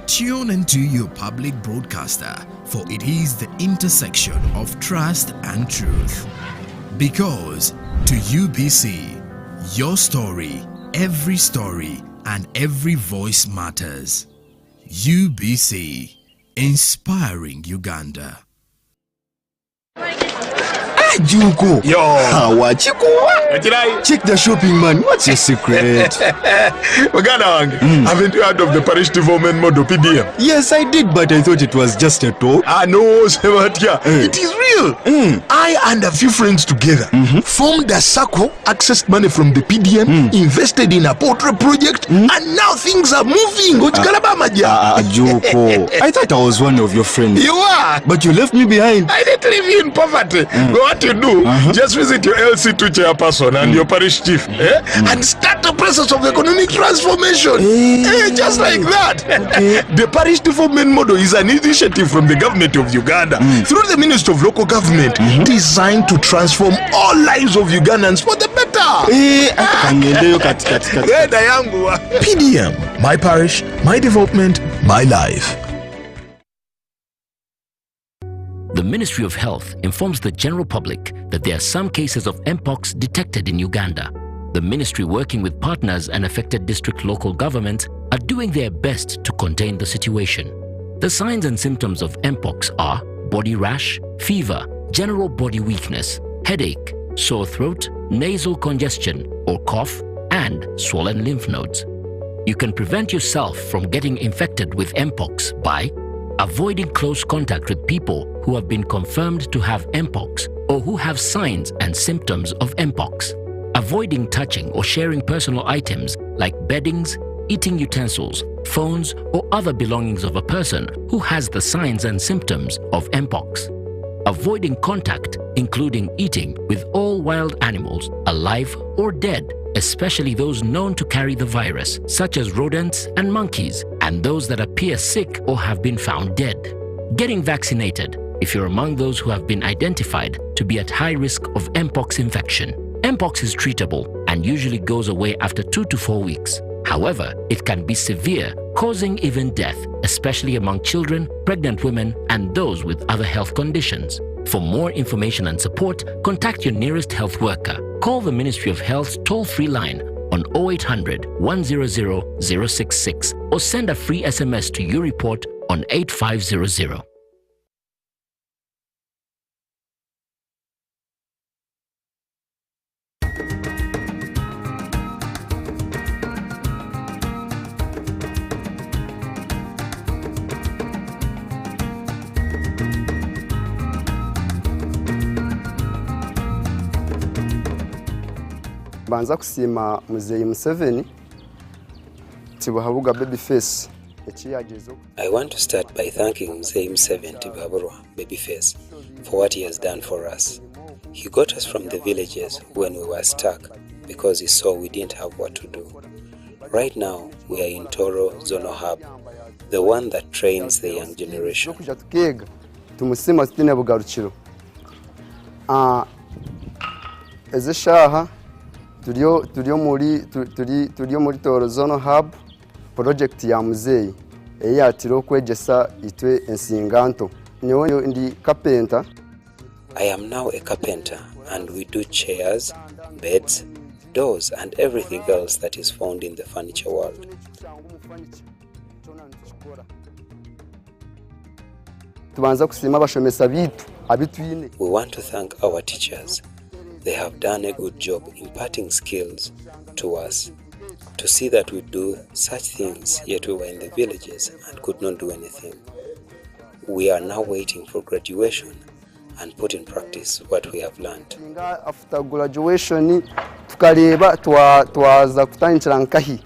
Tune into your public broadcaster, for it is the intersection of trust and truth. Because to UBC, your story, and every voice matters. UBC, inspiring Uganda. Juko. Yo. Check the shopping, man. What's your secret? Haven't you heard of the parish development model, PDM? Yes, I did, but I thought it was just a talk. No, Sebatia. It is real. I and a few friends together formed a circle, accessed money from the PDM, invested in a poultry project, and now things are moving. Juko. I thought I was one of your friends. You are. But you left me behind. I didn't leave you in poverty. What you do, just visit your LC2 chairperson and your parish chief and start the process of economic transformation. Just like that. The parish development model is an initiative from the government of Uganda through the Ministry of Local Government designed to transform all lives of Ugandans for the better. PDM, my parish, my development, my life. The Ministry of Health informs the general public that there are some cases of Mpox detected in Uganda. The ministry, working with partners and affected district local governments, are doing their best to contain the situation. The signs and symptoms of Mpox are body rash, fever, general body weakness, headache, sore throat, nasal congestion or cough, and swollen lymph nodes. You can prevent yourself from getting infected with Mpox by avoiding close contact with people who have been confirmed to have Mpox or who have signs and symptoms of Mpox. Avoiding touching or sharing personal items like beddings, eating utensils, phones, or other belongings of a person who has the signs and symptoms of Mpox. Avoiding contact, including eating, with all wild animals, alive or dead, especially those known to carry the virus, such as rodents and monkeys, and those that appear sick or have been found dead. Getting vaccinated if you're among those who have been identified to be at high risk of Mpox infection. Mpox is treatable and usually goes away after 2 to 4 weeks. However, it can be severe, causing even death, especially among children, pregnant women, and those with other health conditions. For more information and support, contact your nearest health worker. Call the Ministry of Health's toll-free line on 0800 100 066 or send a free SMS to your report on 8500. Banza kusima muzeyi Museveni tibuhabuga Babyface. I want to start by thanking Mzee Museveni Tibuhaburwa Babyface for what he has done for us. He got us from the villages when we were stuck because he saw we didn't have what to do. Right now we are in Toro Zonal Hub, the one that trains the young generation. Tumusima sitine bugarukiro. Ezeshaha turiyo muri Toro Zonal Hub project ya muzeyi eyatiro kwegesa itwe ensinganto. Niyo ndi carpenter. I am now a carpenter and we do chairs, beds, doors and everything else that is found in the furniture world. Tubanza kusima bashomesa bitu abitwine. We want to thank our teachers. They have done a good job imparting skills to us to see that we do such things, yet we were in the villages and could not do anything. We are now waiting for graduation and put in practice what we have learned. After graduation tukareba twaza kutangira nkahi.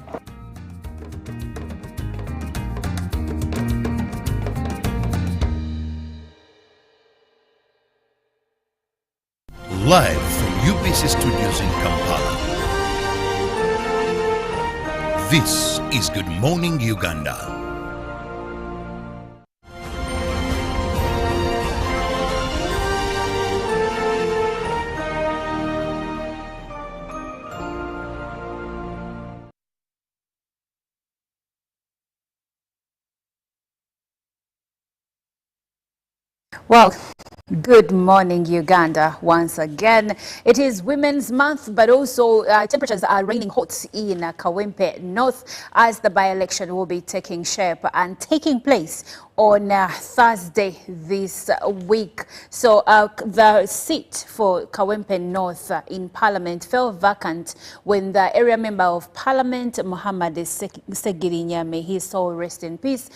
Live from UBC Studios in Kampala. This is Good Morning Uganda. Well, good morning, Uganda. Once again, it is Women's Month, but also temperatures are raining hot in Kawempe North as the by-election will be taking shape and taking place on Thursday this week. So the seat for Kawempe North in Parliament fell vacant when the area member of Parliament, Muhammad Segirinya, may his soul rest in peace,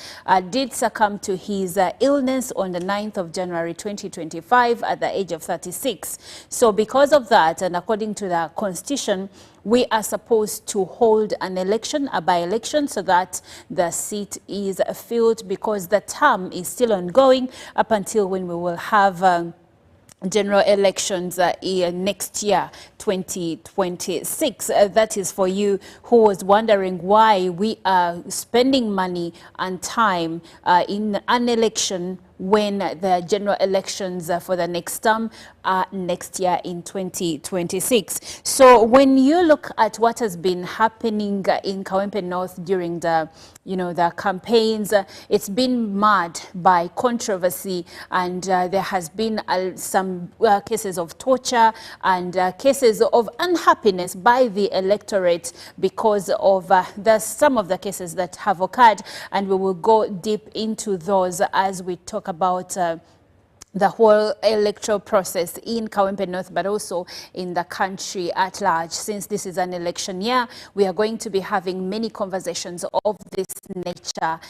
did succumb to his illness on the 9th of January 2025 at the age of 36. So because of that, and according to the constitution, we are supposed to hold an election, a by-election, so that the seat is filled, because the term is still ongoing up until when we will have general elections next year, 2026. That is for you who was wondering why we are spending money and time in an election when the general elections for the next term are next year in 2026. So when you look at what has been happening in Kawempe North during the the campaigns, it's been marred by controversy, and there has been some cases of torture and cases of unhappiness by the electorate because of some of the cases that have occurred, and we will go deep into those as we talk about the whole electoral process in Kawempe North, but also in the country at large. Since this is an election year, we are going to be having many conversations of this nature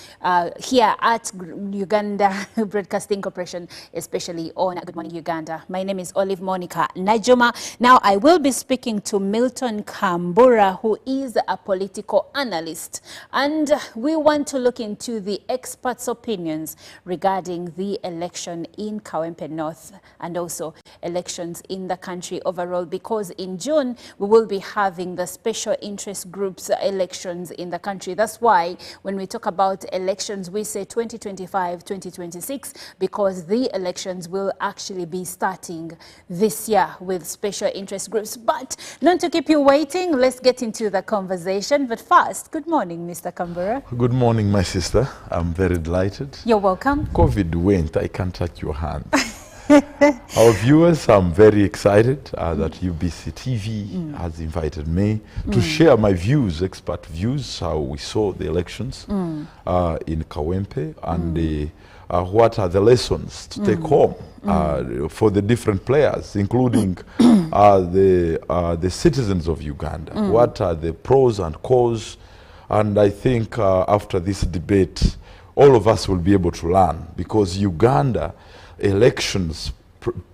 here at Uganda Broadcasting Corporation, especially on Good Morning Uganda. My name is Olive Monica Najuma. Now, I will be speaking to Milton Kambura, who is a political analyst, and we want to look into the experts' opinions regarding the election in Kawempe North and also elections in the country overall, because in June we will be having the special interest groups elections in the country. That's why when we talk about elections, we say 2025, 2026, because the elections will actually be starting this year with special interest groups. But not to keep you waiting, let's get into the conversation. But first, good morning, Mr. Kambura. Good morning, my sister. I'm very delighted. You're welcome. COVID went, I can't touch your hand. Our viewers, I'm very excited that UBC TV has invited me to share my views, expert views, how we saw the elections in Kawempe, and what are the lessons to take home for the different players, including the citizens of Uganda. What are the pros and cons? And I think after this debate, all of us will be able to learn, because Uganda elections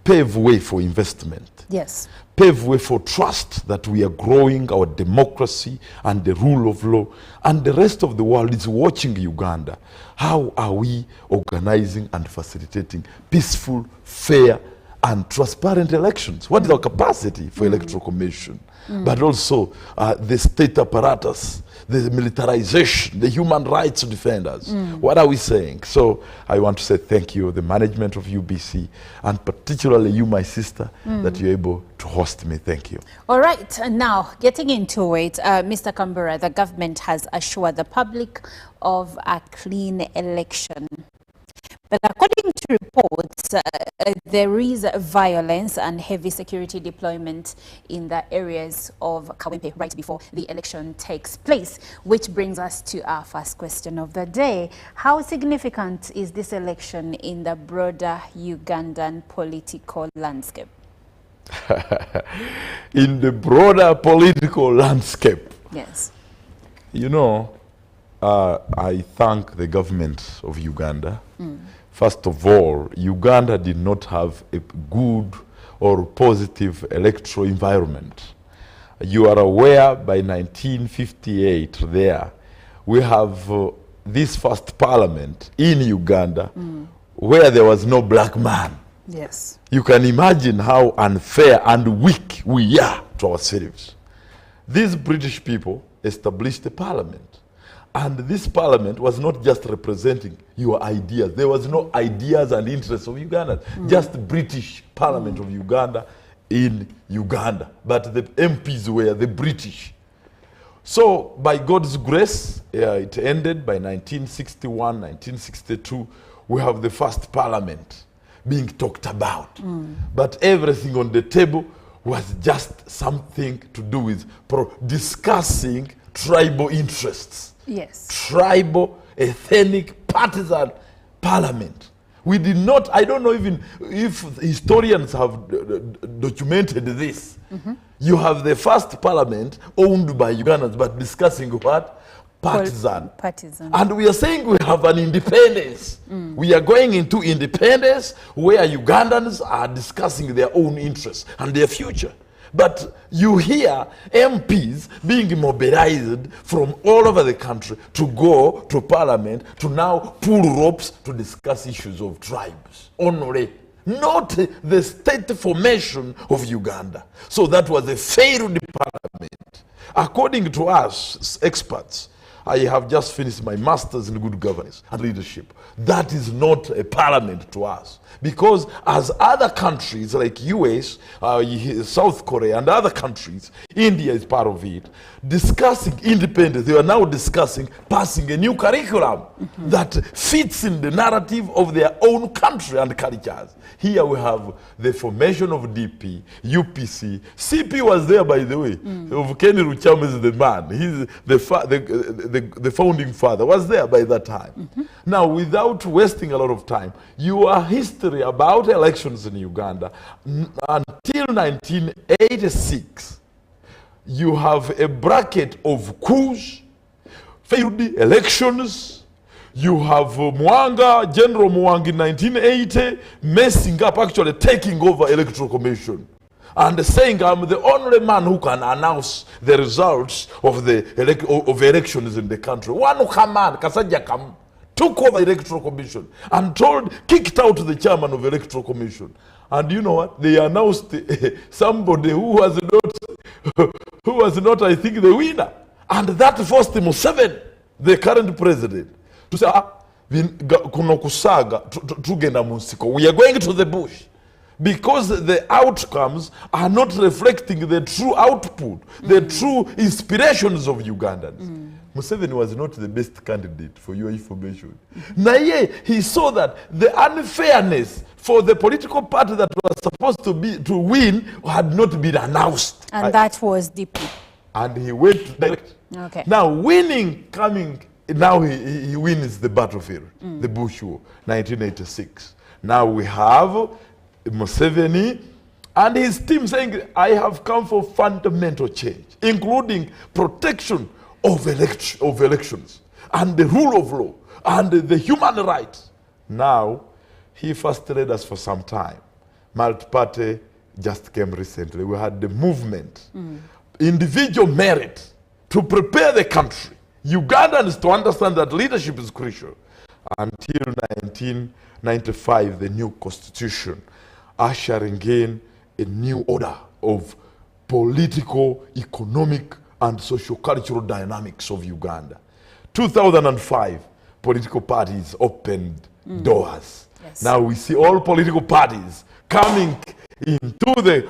pave way for investment. Yes. Pave way for trust that we are growing our democracy and the rule of law, and the rest of the world is watching Uganda. How are we organizing and facilitating peaceful, fair and transparent elections? What is our capacity for electoral commission? But also the state apparatus, the militarization, the human rights defenders. What are we saying? So I want to say thank you, the management of UBC, and particularly you, my sister, that you're able to host me. Thank you. All right, now getting into it, Mr. Kambura, the government has assured the public of a clean election. But according to reports, there is violence and heavy security deployment in the areas of Kawempe right before the election takes place, which brings us to our first question of the day. How significant is this election in the broader Ugandan political landscape? In the broader political landscape? Yes. You know, I thank the government of Uganda. First of all, Uganda did not have a good or positive electoral environment. You are aware, by 1958 there, we have this first parliament in Uganda where there was no black man. Yes. You can imagine how unfair and weak we are to ourselves. These British people established a parliament. And this parliament was not just representing your ideas. There was no ideas and interests of Uganda. Just the British Parliament of Uganda in Uganda. But the MPs were the British. So by God's grace, it ended by 1961, 1962. We have the first parliament being talked about. But everything on the table was just something to do with discussing tribal interests. Yes. Tribal, ethnic, partisan parliament. We did not, I don't know even if historians have documented this. You have the first parliament owned by Ugandans, but discussing what? Partisan. And we are saying we have an independence. We are going into independence where Ugandans are discussing their own interests and their future. But you hear MPs being mobilized from all over the country to go to parliament to now pull ropes to discuss issues of tribes only, not the state formation of Uganda. So that was a failed parliament. According to us experts, I have just finished my master's in good governance and leadership. That is not a parliament to us. Because as other countries like US, South Korea and other countries, India is part of it, discussing independence, they are now discussing passing a new curriculum that fits in the narrative of their own country and cultures. Here we have the formation of DP, UPC. CP was there, by the way. Of Kenny Rucham is the man. He's the founding father, was there by that time. Now, without wasting a lot of time, your history about elections in Uganda until 1986, you have a bracket of coups, failed elections. You have Mwanga, General Mwanga in 1980, messing up, actually taking over Electoral Commission and saying, I'm the only man who can announce the results of elections in the country. One who come on, Kasaja Kam, took over Electoral Commission and kicked out the chairman of Electoral Commission. And you know what? They announced somebody who was not, I think, the winner. And that forced Museveni, the current president, to say, we are going to the bush. Because the outcomes are not reflecting the true output, the true inspirations of Ugandans. Museveni was not the best candidate, for your information. Naye, he saw that the unfairness for the political party that was supposed to win had not been announced. And that was DP. And he went direct. Okay. Now, winning, now he wins the battlefield, the Bush War, 1986. Now we have Museveni and his team saying, I have come for fundamental change, including protection of elections and the rule of law and the human rights. Now, he frustrated us for some time. Multi-party just came recently. We had the movement, individual merit to prepare the country. Ugandans to understand that leadership is crucial. Until 1995, the new constitution, ushering in a new order of political, economic, and socio-cultural dynamics of Uganda. 2005, political parties opened doors. Yes. Now we see all political parties coming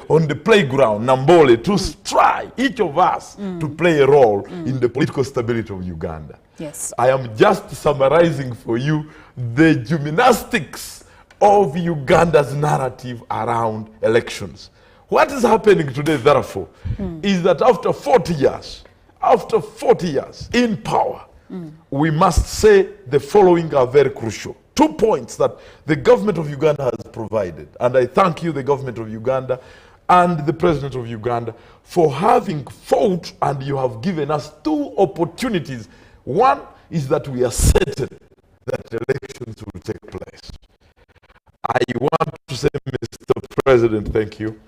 on the playground, Nambole, to try, each of us, to play a role in the political stability of Uganda. Yes. I am just summarizing for you the gymnastics of Uganda's narrative around elections. What is happening today, therefore, is that after 40 years in power, we must say the following are very crucial. 2 points that the government of Uganda has provided. And I thank you, the government of Uganda and the president of Uganda, for having fought, and you have given us 2 opportunities. One is that we are certain that elections will take place. I want to say, Mr. President, thank you,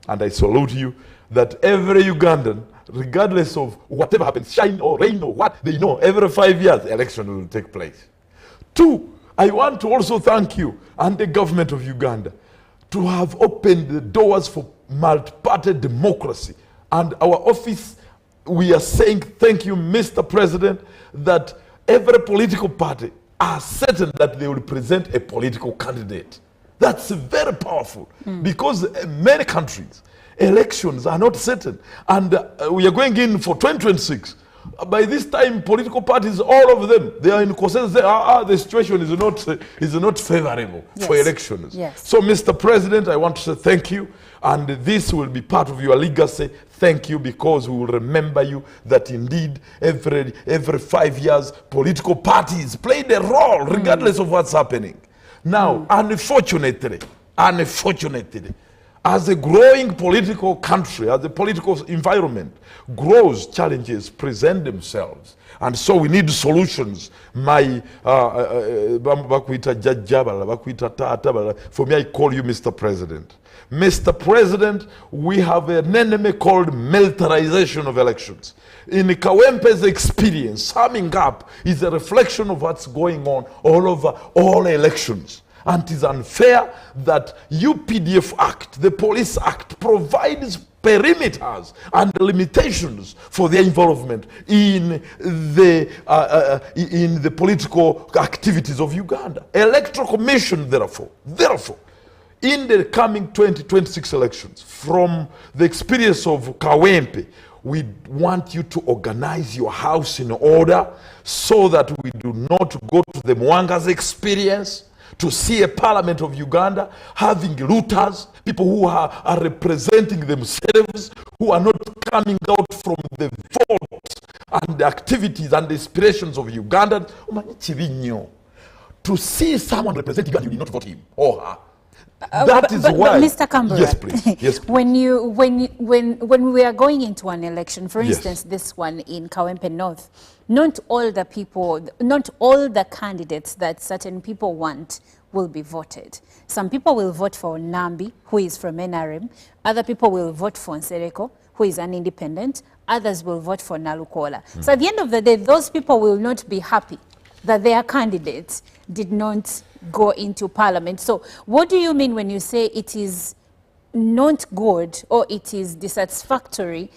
and I salute you, that every Ugandan, regardless of whatever happens, shine or rain or what, they know every 5 years election will take place. 2, I want to also thank you and the government of Uganda to have opened the doors for multi-party democracy. And our office, we are saying thank you, Mr. President, that every political party are certain that they will present a political candidate. That's very powerful because in many countries, elections are not certain. And we are going in for 2026. By this time, political parties, all of them, they are in consensus. The situation is not favorable for elections. Yes. So, Mr. President, I want to say thank you. And this will be part of your legacy. Thank you, because we will remember you that indeed every 5 years political parties played a role regardless of what's happening. Now, unfortunately, as a growing political country, as the political environment grows, challenges present themselves. And so we need solutions. My, bakuita jajjabala, bakuita tatabala. For me, I call you Mr. President. Mr. President, we have an enemy called militarization of elections. In Kawempe's experience, summing up is a reflection of what's going on all over all elections. And it is unfair that UPDF Act, the Police Act, provides perimeters and limitations for their involvement in the political activities of Uganda. Electoral Commission, therefore, in the coming 2026 elections, from the experience of Kawempe, we want you to organize your house in order so that we do not go to the Mwanga's experience, to see a parliament of Uganda having looters, people who are representing themselves, who are not coming out from the vote and the activities and the aspirations of Uganda. To see someone representing Uganda, you did not vote him or her. That is why. But Mr. Kambura, yes, please. Yes, please. When we are going into an election, for instance, this one in Kawempe North, not all the candidates that certain people want will be voted. Some people will vote for Nambi, who is from NRM. Other people will vote for Nsereko, who is an independent. Others will vote for Nalukola. So at the end of the day, those people will not be happy that their candidates did not go into parliament. So what do you mean when you say it is not good or it is dissatisfactory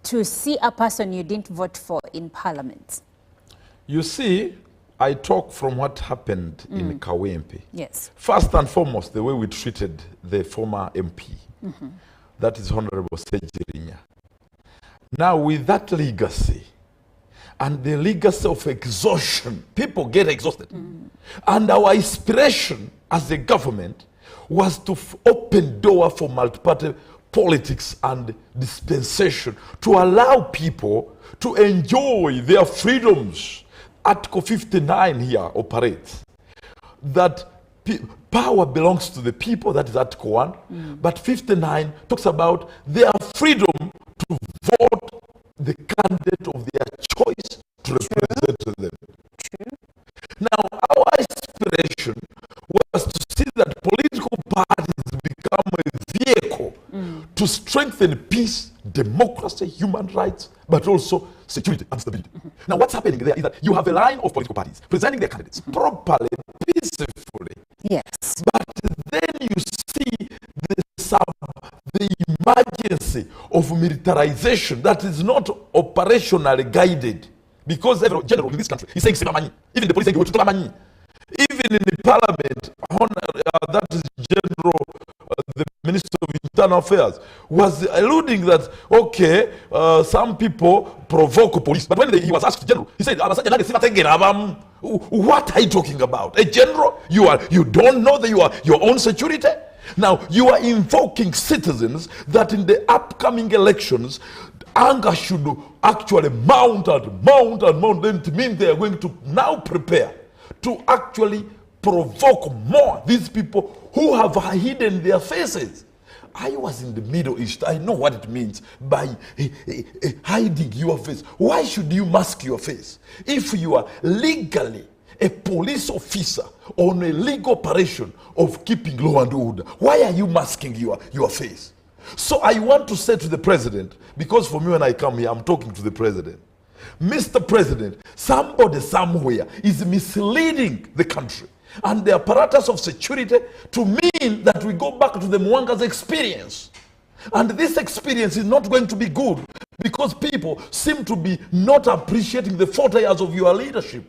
to see a person you didn't vote for in parliament? You see, I talk from what happened in Kawempe. Yes. First and foremost, the way we treated the former MP. That is Honorable Sejirinya. Now, with that legacy, and the legacy of exhaustion, people get exhausted. And our aspiration as a government was to open door for multi-party politics and dispensation, to allow people to enjoy their freedoms. Article 59 here operates. That power belongs to the people, that is Article 1. But 59 talks about their freedom to vote the candidate of their choice to represent them. Now, our aspiration was to see that political parties become a vehicle to strengthen peace, democracy, human rights, but also security and stability. Now, what's happening there is that you have a line of political parties presenting their candidates properly, peacefully. Yes. But then you see the emergency of militarization that is not operationally guided, because every general in this country is saying money. Even the police saying money. Even in the parliament, that is General, the Minister of Internal Affairs, was alluding that, okay, some people provoke police. But when he was asked General, he said, what are you talking about? A general? You don't know that you are your own security? Now, you are invoking citizens that in the upcoming elections, anger should actually mount and mount and mount. Then it means they are going to now prepare to actually provoke more these people who have hidden their faces. I was in the Middle East. I know what it means by hiding your face. Why should you mask your face? If you are legally a police officer on a legal operation of keeping law and order, why are you masking your face? So I want to say to the president, because for me when I come here, I'm talking to the president. Mr. President, somebody somewhere is misleading the country and the apparatus of security to mean that we go back to the Mwanga's experience. And this experience is not going to be good because people seem to be not appreciating the 40 years of your leadership.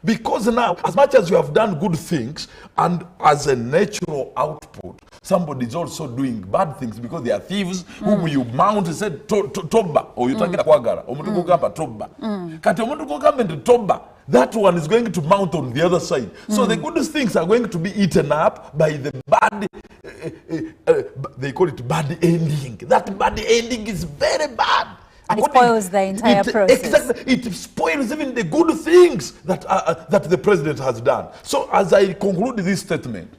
Because now, as much as you have done good things, and as a natural output, somebody is also doing bad things because they are thieves whom you mount and said, toba, or you take kwagara, or mutu kugamba toba. Kati omuntu kugamba nti toba, that one is going to mount on the other side. So the good things are going to be eaten up by the bad, they call it bad ending. That bad ending is very bad. And it spoils the entire process. Exactly. It spoils even the good things that, that the president has done. So as I conclude this statement,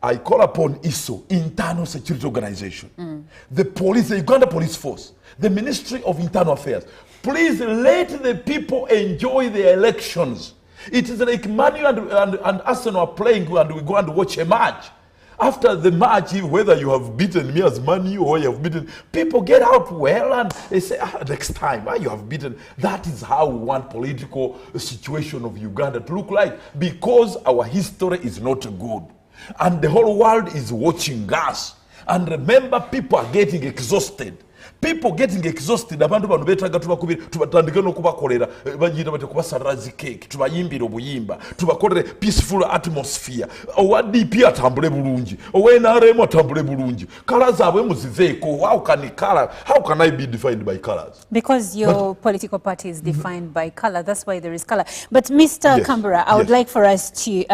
I call upon ISO, Internal Security Organization, the police, the Uganda Police Force, the Ministry of Internal Affairs. Please let the people enjoy the elections. It is like Manu and Arsenal are playing and we go and watch a match. After the match, whether you have beaten me as Manu or you have beaten, people get out well and they say, next time, you have beaten. That is how we want political situation of Uganda to look like, because our history is not good. And the whole world is watching us. And remember, people are getting exhausted. People getting exhausted. Abantu bano betaga tubatandike no kubakolera bagira bate kubasarazi cake tubayimbira obuyimba tubakolere peaceful atmosphere owa DP atambule bulungi owa NRM atambule bulungi colors abwe muziveeko. How can I be defined by colors? Because your political party is defined by color. That's why there is color. But Mr. Kambura, I would like for us to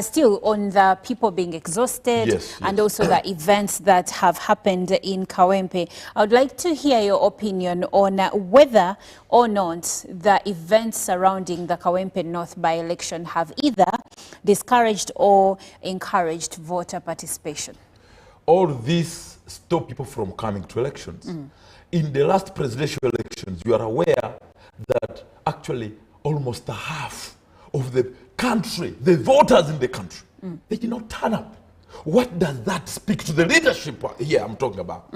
still on the people being exhausted and also the events that have happened in Kawempe. I would like to hear your opinion on whether or not the events surrounding the Kawempe North by-election have either discouraged or encouraged voter participation. All this stop people from coming to elections. In the last presidential elections, you are aware that actually almost half of the country, the voters in the country, they did not turn up. What does that speak to the leadership here I'm talking about?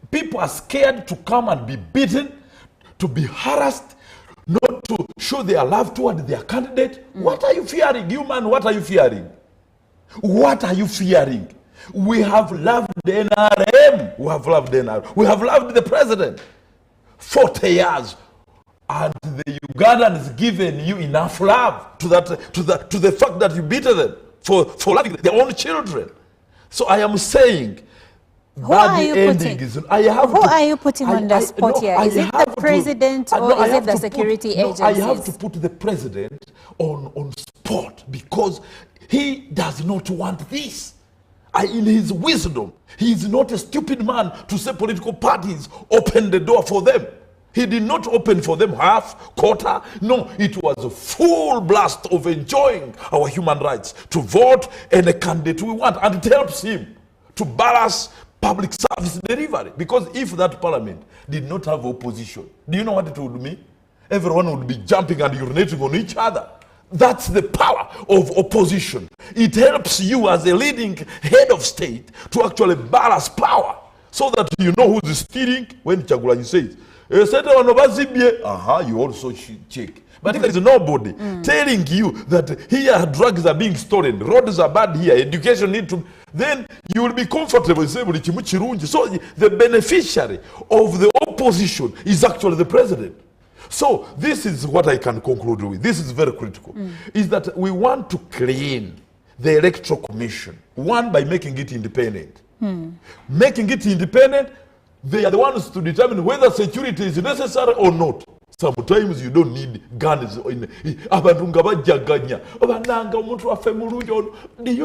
People are scared to come and be beaten, to be harassed, not to show their love toward their candidate. What are you fearing, you man? What are you fearing? What are you fearing? We have loved the NRM. We have loved the NRM. We have loved the president. 40 years. And the Ugandan has given you enough love to the fact that you beat them. For loving their own children. So I am saying, who are you putting on the spot here? Is it the president or is it the security agencies? I have to put the president on spot because he does not want this. In his wisdom, he is not a stupid man to say political parties open the door for them. He did not open for them half, quarter. No, it was a full blast of enjoying our human rights to vote any candidate we want. And it helps him to balance public service delivery. Because if that parliament did not have opposition, do you know what it would mean? Everyone would be jumping and urinating on each other. That's the power of opposition. It helps you as a leading head of state to actually balance power so that you know who's stealing when Chagulanyi says, you also check. But if there is nobody telling you that here drugs are being stolen, roads are bad here, education need to, then you will be comfortable. So the beneficiary of the opposition is actually the president. So this is what I can conclude with. This is very critical. Is that we want to clean the electoral commission. One, by making it independent. Making it independent, they are the ones to determine whether security is necessary or not. Sometimes you don't need guns. Do you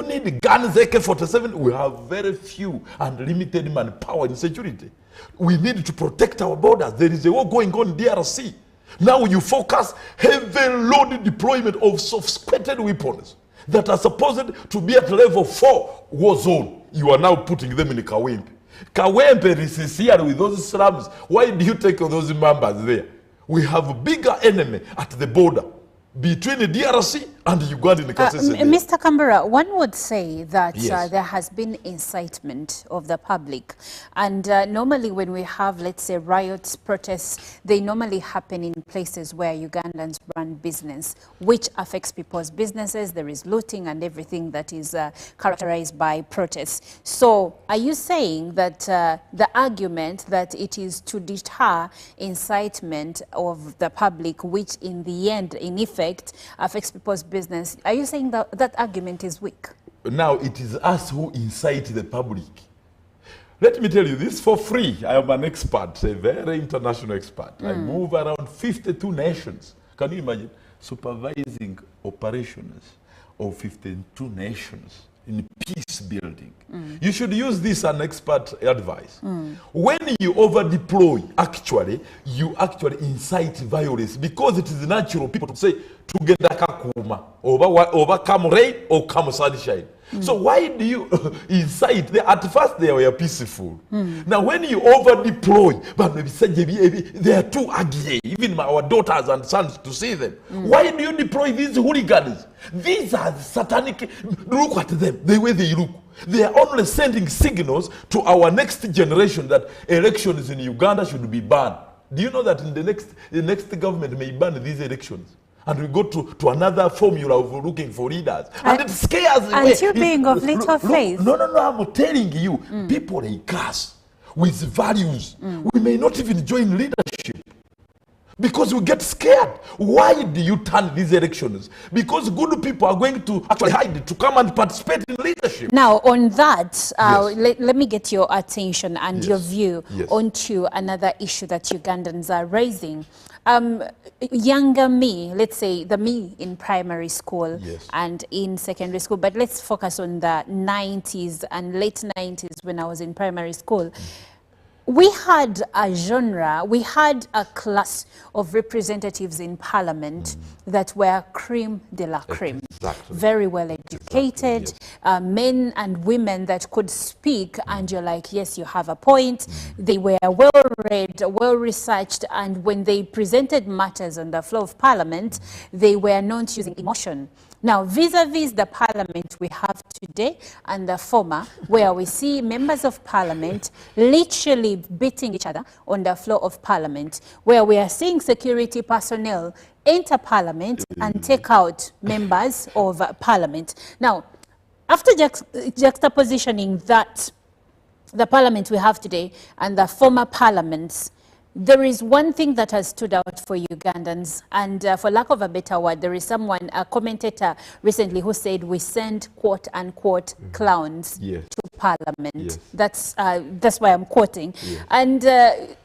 need guns, AK-47? We have very few and limited manpower in security. We need to protect our borders. There is a war going on in DRC. Now you focus heavy loaded deployment of sophisticated weapons that are supposed to be at level 4 war zone. You are now putting them in Kawempe. Kawempe is here with those slums. Why do you take those members there? We have a bigger enemy at the border between the DRC and Uganda in the Mr. Kambura, one would say that there has been incitement of the public. And normally when we have, let's say, riots, protests, they normally happen in places where Ugandans run business, which affects people's businesses. There is looting and everything that is characterized by protests. So are you saying that the argument that it is to deter incitement of the public, which in the end, in effect, affects people's business, are you saying that that argument is weak? Now it is us who incite the public. Let me tell you this for free. I am an expert, a very international expert. I move around 52 nations. Can you imagine? supervising operations of 52 nations in peace building. You should use this as an expert advice. When you over deploy, you actually incite violence, because it is natural people to say together kakuma over come rain or come sunshine. So why do you incite? At first they were peaceful. Now when you over deploy, but they are too ugly, even our daughters and sons to see them. Why do you deploy these hooligans? These are satanic. Look at them, the way they look. They are only sending signals to our next generation that elections in Uganda should be banned. Do you know that in the next government may ban these elections? And we go to another formula of looking for leaders. And it scares me. And you being of little faith. No, I'm telling you, people like us with values, we may not even join leadership. Because we get scared. Why do you turn these elections? Because good people are going to actually hide to come and participate in leadership. Now, on that, let me get your attention and your view onto another issue that Ugandans are raising. Younger me, let's say the me in primary school and in secondary school, but let's focus on the 90s and late 90s when I was in primary school. We had a genre, we had a class of representatives in parliament that were creme de la creme. Very well educated, men and women that could speak, and you're like, yes, you have a point. They were well read, well researched, and when they presented matters on the floor of parliament, they were not using emotion. Now, vis-a-vis the parliament we have today and the former, where we see members of parliament literally beating each other on the floor of parliament, where we are seeing security personnel enter parliament and take out members of parliament. Now, after juxtapositioning that, the parliament we have today and the former parliaments, there is one thing that has stood out for Ugandans, and for lack of a better word, there is someone, a commentator recently, who said we send quote-unquote clowns to parliament. That's why I'm quoting. And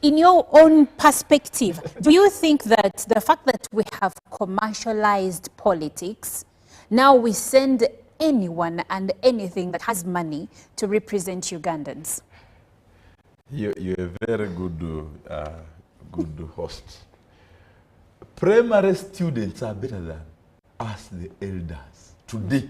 in your own perspective, do you think that the fact that we have commercialized politics, now we send anyone and anything that has money to represent Ugandans? You're a very good host. Primary students are better than us, the elders, today.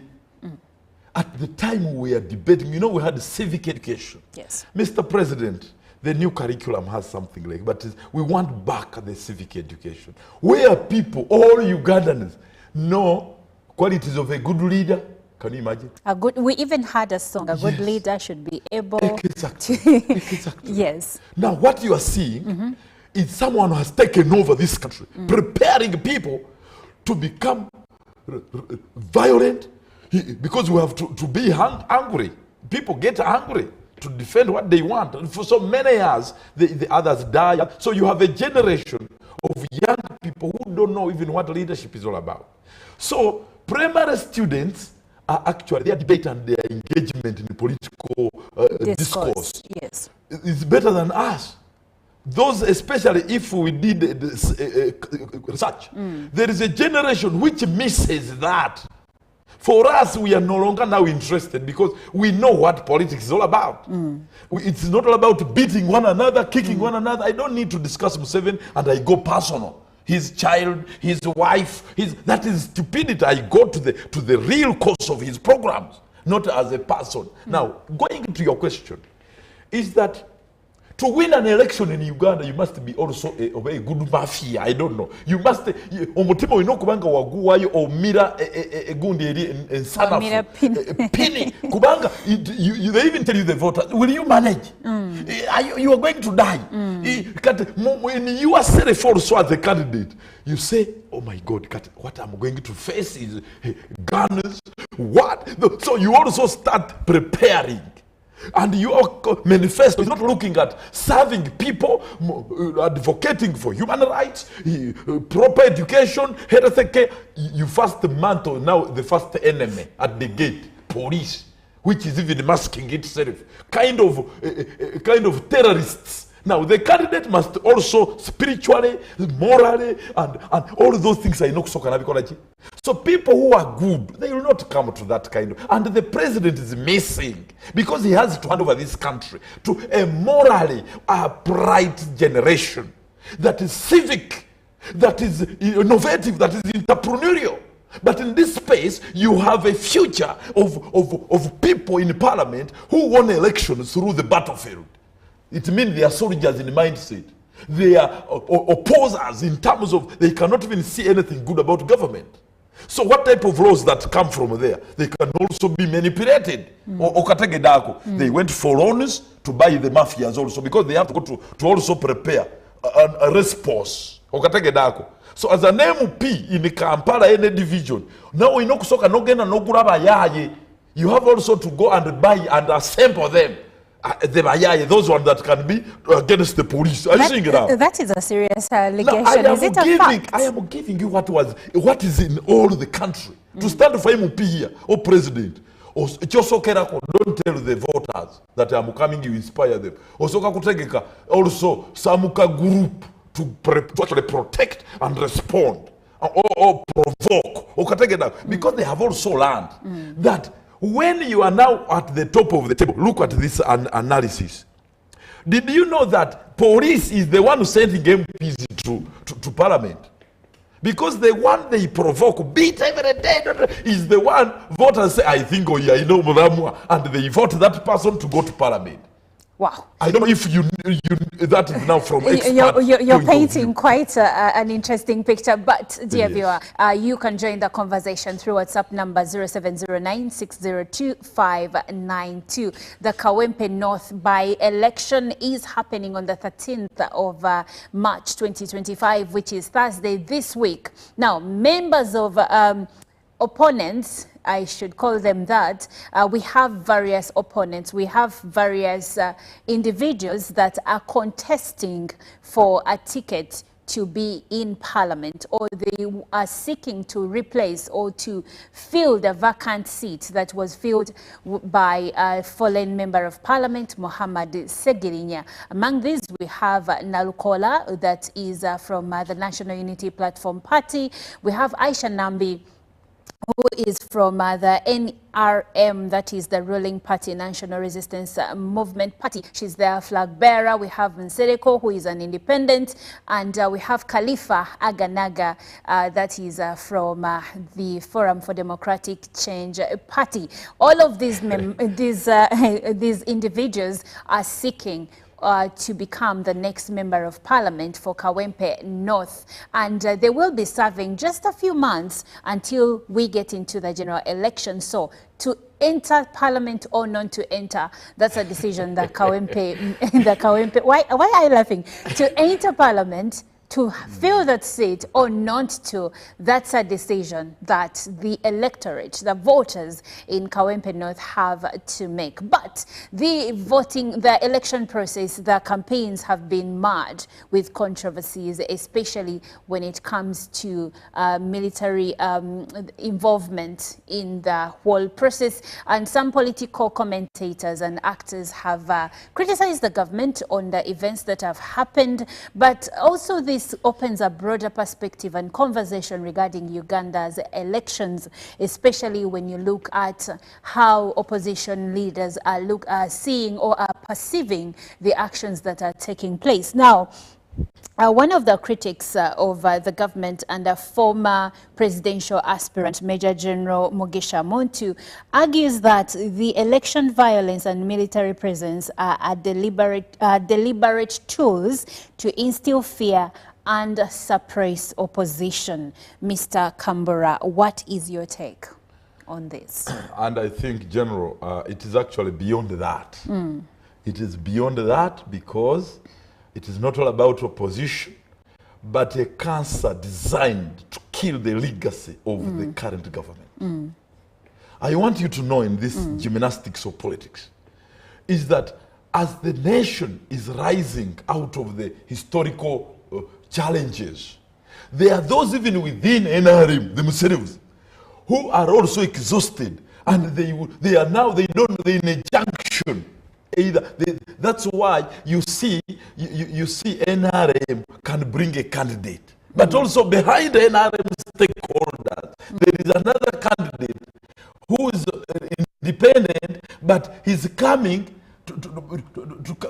At the time we are debating, you know, we had civic education. Yes. Mr. President, the new curriculum has something like, but we want back the civic education, where people, all Ugandans, know qualities of a good leader. Can you imagine? We even had a song, a good leader should be able to... Yes. Now what you are seeing is someone who has taken over this country, preparing people to become violent, because we have to be hungry. People get hungry to defend what they want. And for so many years, the others die. So you have a generation of young people who don't know even what leadership is all about. So primary students are actually, their debate and their engagement in political discourse is better than us. Those, especially if we did research, there is a generation which misses that. For us, we are no longer now interested because we know what politics is all about. It's not all about beating one another, kicking one another. I don't need to discuss Museveni and I go personal. His child, his wife, that is stupidity. I go to the real cause of his programs, not as a person. Now, going to your question, is that to win an election in Uganda, you must be also a good mafia. I don't know. You must, omutima wino kubanga waguwayo omira gundi eri ensanafu. Pini. Kubanga, they even tell you the voters, will you manage? You are going to die. When you are set also as a candidate, you say, oh my God, what I'm going to face is guns. What? So you also start preparing. And your manifesto is not looking at serving people, advocating for human rights, proper education, health care. You first mantle now the first enemy at the gate, police, which is even masking itself. Kind of terrorists Now, the candidate must also spiritually, morally, and all those things I know. So people who are good, they will not come to that kind of, and the president is missing because he has to hand over this country to a morally upright generation that is civic, that is innovative, that is entrepreneurial. But in this space, you have a future of people in parliament who won elections through the battlefield. It means they are soldiers in mindset. They are opposers in terms of they cannot even see anything good about government. So what type of laws that come from there? They can also be manipulated. They went for loans to buy the mafias also because they have to go to also prepare a response. So as an MP in Kampala any division, now we know kusoka no gena no gura bayaye. You have also to go and buy and assemble them. The bayaye, those ones that can be against the police. Are you seeing it now? That is a serious allegation. No, is it a fact? I am giving you what is in all the country. To stand for MP here, or president, or don't tell the voters that I'm coming, you inspire them. Also, Samuka group to actually protect and respond or provoke. Because they have also learned that when you are now at the top of the table, look at this analysis. Did you know that police is the one who sending MPs to parliament? Because the one they provoke, beat every day, is the one voters say, I think, I know, and they vote that person to go to parliament. Wow. I don't know if you that is now from You're painting quite an interesting picture, but dear viewer, you can join the conversation through WhatsApp number 0709602592. The Kawempe North by-election is happening on the 13th of March 2025, which is Thursday this week. Now, members of opponents, I should call them that, we have various opponents, we have various individuals that are contesting for a ticket to be in parliament, or they are seeking to replace or to fill the vacant seat that was filled by a fallen member of parliament, Muhammad Segirinya. Among these, we have Nalukola, that is from the National Unity Platform Party. We have Aisha Nambi, who is from the NRM, that is the ruling party, National Resistance Movement Party. She's their flag bearer. We have Nsereko, who is an independent, and we have Khalifa Aganaga, that is from the Forum for Democratic Change Party. All of these these individuals are seeking to become the next member of parliament for Kawempe North, and they will be serving just a few months until we get into the general election. So to enter parliament or not to enter, that's a decision that Kawempe, why are you laughing? To enter parliament, to fill that seat or not to, that's a decision that the electorate, the voters in Kawempe North have to make. But the voting, the election process, the campaigns have been marred with controversies, especially when it comes to military involvement in the whole process. And some political commentators and actors have criticized the government on the events that have happened, but also this opens a broader perspective and conversation regarding Uganda's elections, especially when you look at how opposition leaders are seeing or are perceiving the actions that are taking place. Now, one of the critics of the government and a former presidential aspirant, Major General Mugisha Muntu, argues that the election violence and military presence are deliberate tools to instill fear and suppress opposition. Mr. Kambura, what is your take on this? And I think, General, it is actually beyond that. It is beyond that because it is not all about opposition, but a cancer designed to kill the legacy of the current government. I want you to know in this gymnastics of politics is that as the nation is rising out of the historical challenges, there are those even within NRM themselves who are also exhausted, and they're in a junction, That's why you see NRM can bring a candidate. But also behind the NRM stakeholders, there is another candidate who is independent, but he's coming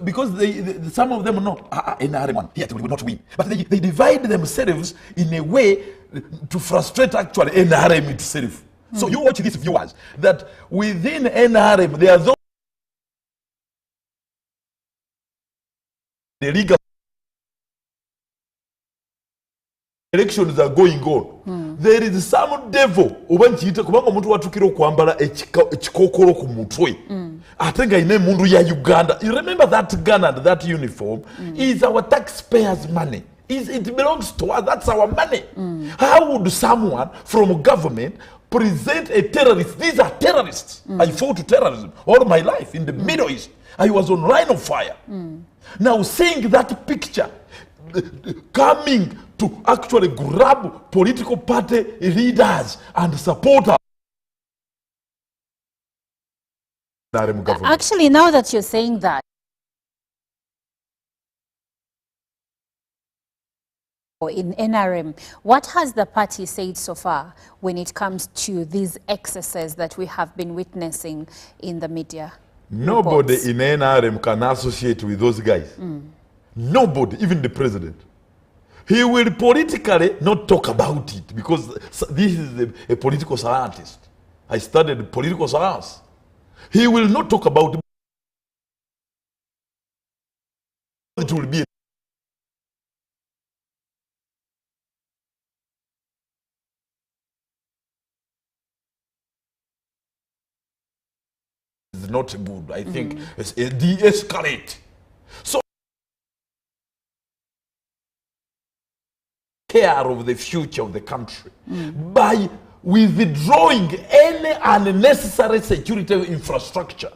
because some of them know NRM one, yet we will not win. But they divide themselves in a way to frustrate actually NRM itself. So you watch these viewers, that within NRM, there are those the legal elections are going on. There is some devil obanchite kubanga omuntu watukira okwambala ekikokolo ku mutwe ate nga ine mundu ya Uganda. You remember that gun and that uniform is our taxpayers' money. It belongs to us. That's our money. How would someone from government present a terrorist? These are terrorists. I fought terrorism all my life in the Middle East. I was on line of fire. Now seeing that picture coming to actually grab political party leaders and supporters. Actually, now that you're saying that, in NRM, what has the party said so far when it comes to these excesses that we have been witnessing in the media? Nobody reports? in NRM can associate with those guys. Nobody, even the president. He will politically not talk about it because this is a political scientist. I studied political science. He will not talk about it. It will be is not good. I think it's a de-escalate. So care of the future of the country by withdrawing any unnecessary security infrastructure.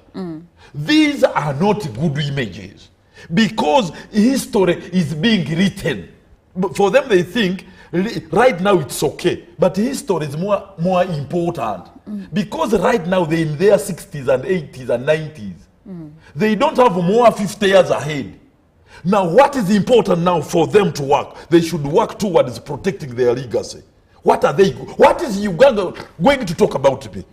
These are not good images because history is being written. But for them, they think right now it's okay, but history is more important because right now they're in their 60s and 80s and 90s. They don't have more 50 years ahead. Now, what is important now for them to work? They should work towards protecting their legacy. What is Uganda going to talk about me?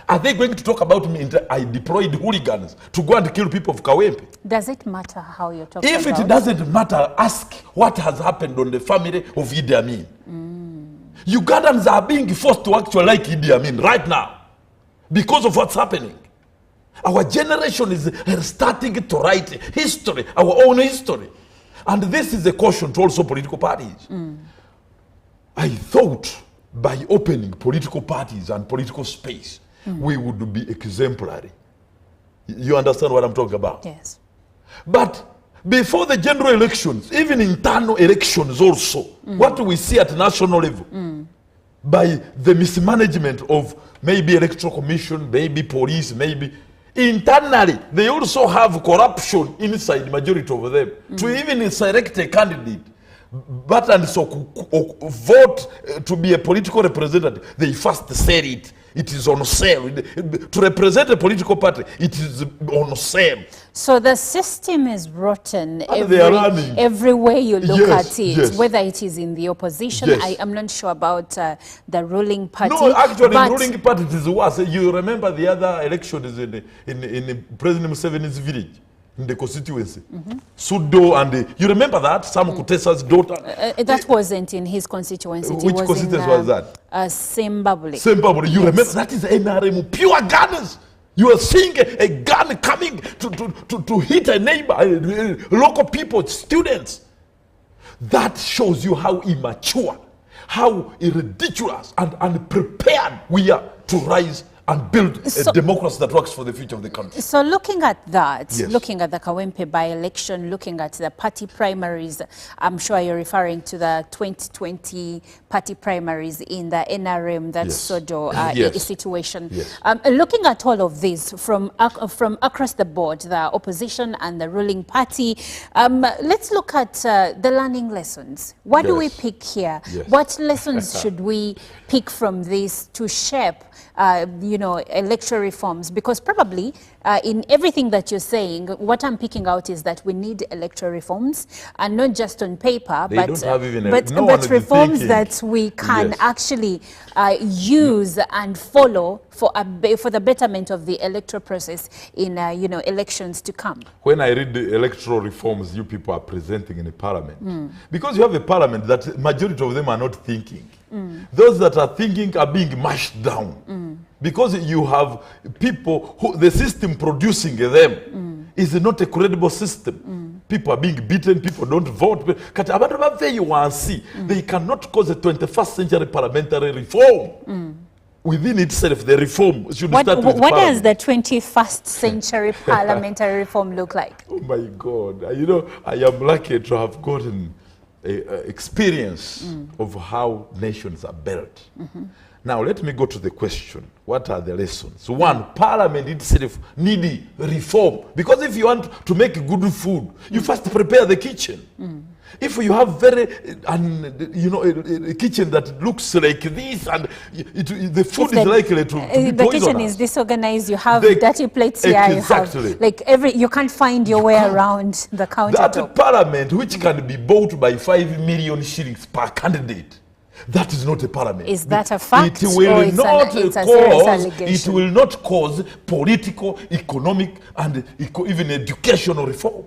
Are they going to talk about me? I deployed hooligans to go and kill people of Kawempe. Does it matter how you're talking about? If it doesn't matter, ask what has happened on the family of Idi Amin. Ugandans are being forced to actually like Idi Amin right now because of what's happening. Our generation is starting to write history, our own history. And this is a caution to also political parties. I thought by opening political parties and political space, we would be exemplary. You understand what I'm talking about? Yes. But before the general elections, even internal elections also, what we see at national level, by the mismanagement of maybe electoral commission, maybe police, maybe internally, they also have corruption inside the majority of them to even select a candidate. But and so vote to be a political representative, they first sell it. It is on sale. To represent a political party, it is on sale. So the system is rotten every way you look at it, yes. whether it is in the opposition. Yes. I am not sure about the ruling party. No, actually, the ruling party is worse. You remember the other elections in President Museveni's village, in the constituency. Sudo and you remember that? Sam Kutesa's daughter. That wasn't in his constituency. Which constituency was that? Zimbabwe. Zimbabwe. You remember that is NRM, pure gunners. You are seeing a gun coming to hit a neighbor, local people, students. That shows you how immature, how ridiculous and unprepared we are to rise and build a democracy that works for the future of the country. So looking at that, Yes. looking at the Kawempe by-election, looking at the party primaries, I'm sure you're referring to the 2020 party primaries in the NRM, that Yes. Sodo Yes. situation. Yes. Looking at all of this from across the board, the opposition and the ruling party, let's look at the learning lessons. What do we Yes. pick here? Yes. What lessons should we pick from this to shape electoral reforms? Because probably in everything that you're saying, what I'm picking out is that we need electoral reforms, and not just on paper, They but don't have even but reforms that we can actually use and follow for the betterment of the electoral process in elections to come. When I read the electoral reforms you people are presenting in the parliament, because you have a parliament that majority of them are not thinking. Those that are thinking are being mashed down. Because you have people who the system producing them is not a credible system. People are being beaten, people don't vote. They cannot cause a 21st century parliamentary reform. Within itself, the reform should start with What does the 21st century parliamentary reform look like? Oh my God. You know, I am lucky to have gotten experience of how nations are built. Now, let me go to the question. What are the lessons? One, parliament itself needs reform. Because if you want to make good food, you first prepare the kitchen. If you have a kitchen that looks like this, and the food is likely to be the kitchen is disorganized, you have dirty plates here, exactly. you have you can't find your way around the countertop. That parliament, which can be bought by 5 million shillings per candidate, that is not a parliament. Is that a fact? It will or not it's a serious allegation? It will not cause political, economic, and even educational reform.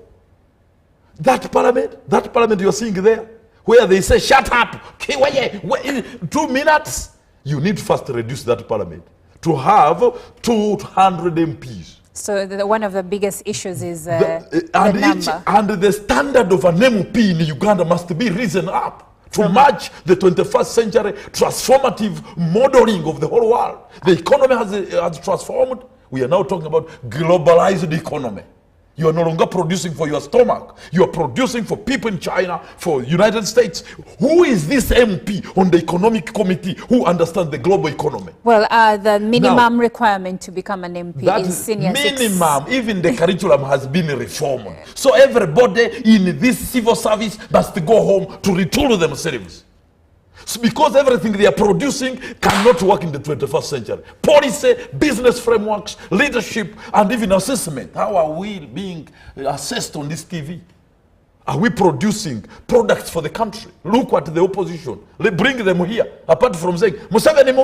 That parliament you are seeing there, where they say, shut up, in 2 minutes, you need first to reduce that parliament to have 200 MPs. So one of the biggest issues is the number. And the standard of an MP in Uganda must be risen up to match the 21st century transformative modeling of the whole world. The economy has transformed. We are now talking about globalized economy. You are no longer producing for your stomach. You are producing for people in China, for United States. Who is this MP on the economic committee who understands the global economy? Well, the minimum requirement to become an MP is senior minimum, even the curriculum has been reformed. So everybody in this civil service must go home to retool themselves. So because everything they are producing cannot work in the 21st century. Policy, business frameworks, leadership, and even assessment. How are we being assessed on this TV? Are we producing products for the country? Look at the opposition. Bring them here. Apart from saying, Museveni,